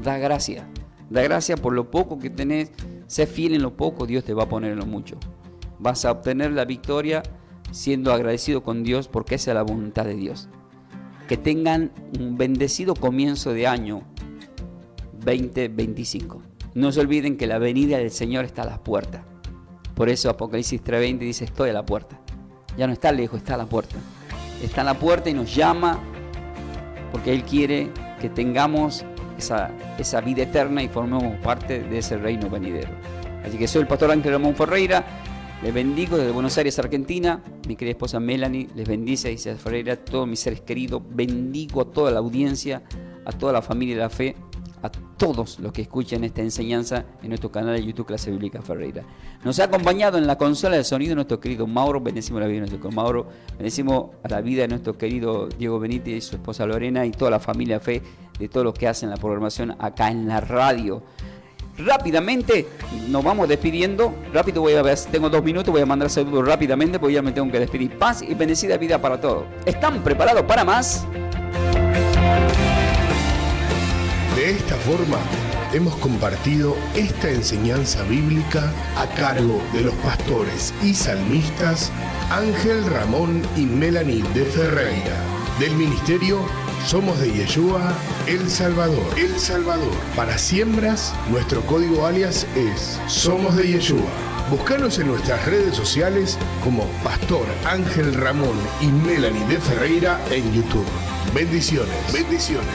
B: Da gracias. Da gracias por lo poco que tenés. Sé fiel en lo poco, Dios te va a poner en lo mucho. Vas a obtener la victoria siendo agradecido con Dios, porque esa es la voluntad de Dios. Que tengan un bendecido comienzo de año 2025. No se olviden que la venida del Señor está a las puertas. Por eso Apocalipsis 3:20 dice: estoy a la puerta. Ya no está lejos, está a la puerta. Está a la puerta y nos llama, porque Él quiere que tengamos esa vida eterna y formemos parte de ese reino venidero. Así que soy el pastor Ángel Ramón Ferreira. Les bendigo desde Buenos Aires, Argentina. Mi querida esposa Melanie les bendice, dice Ferreira, a todos mis seres queridos. Bendigo a toda la audiencia, a toda la familia de la fe, a todos los que escuchen esta enseñanza en nuestro canal de YouTube Clase Bíblica Ferreira. Nos ha acompañado en la consola de sonido nuestro querido Mauro. Bendecimos la vida de nuestro Mauro. Bendecimos a la vida de nuestro querido Diego Benítez y su esposa Lorena y toda la familia de fe, de todos los que hacen la programación acá en la radio. Rápidamente nos vamos despidiendo. Rápido voy a ver, tengo 2 minutos, voy a mandar saludos rápidamente porque ya me tengo que despedir. Paz y bendecida vida para todos. ¿Están preparados para más?
A: De esta forma hemos compartido esta enseñanza bíblica a cargo de los pastores y salmistas Ángel Ramón y Melanie de Ferreira, del ministerio Somos de Yeshua, El Salvador. El Salvador. Para siembras, nuestro código alias es Somos de Yeshua. Búscanos en nuestras redes sociales como Pastor Ángel Ramón y Melanie de Ferreira en YouTube. Bendiciones. Bendiciones.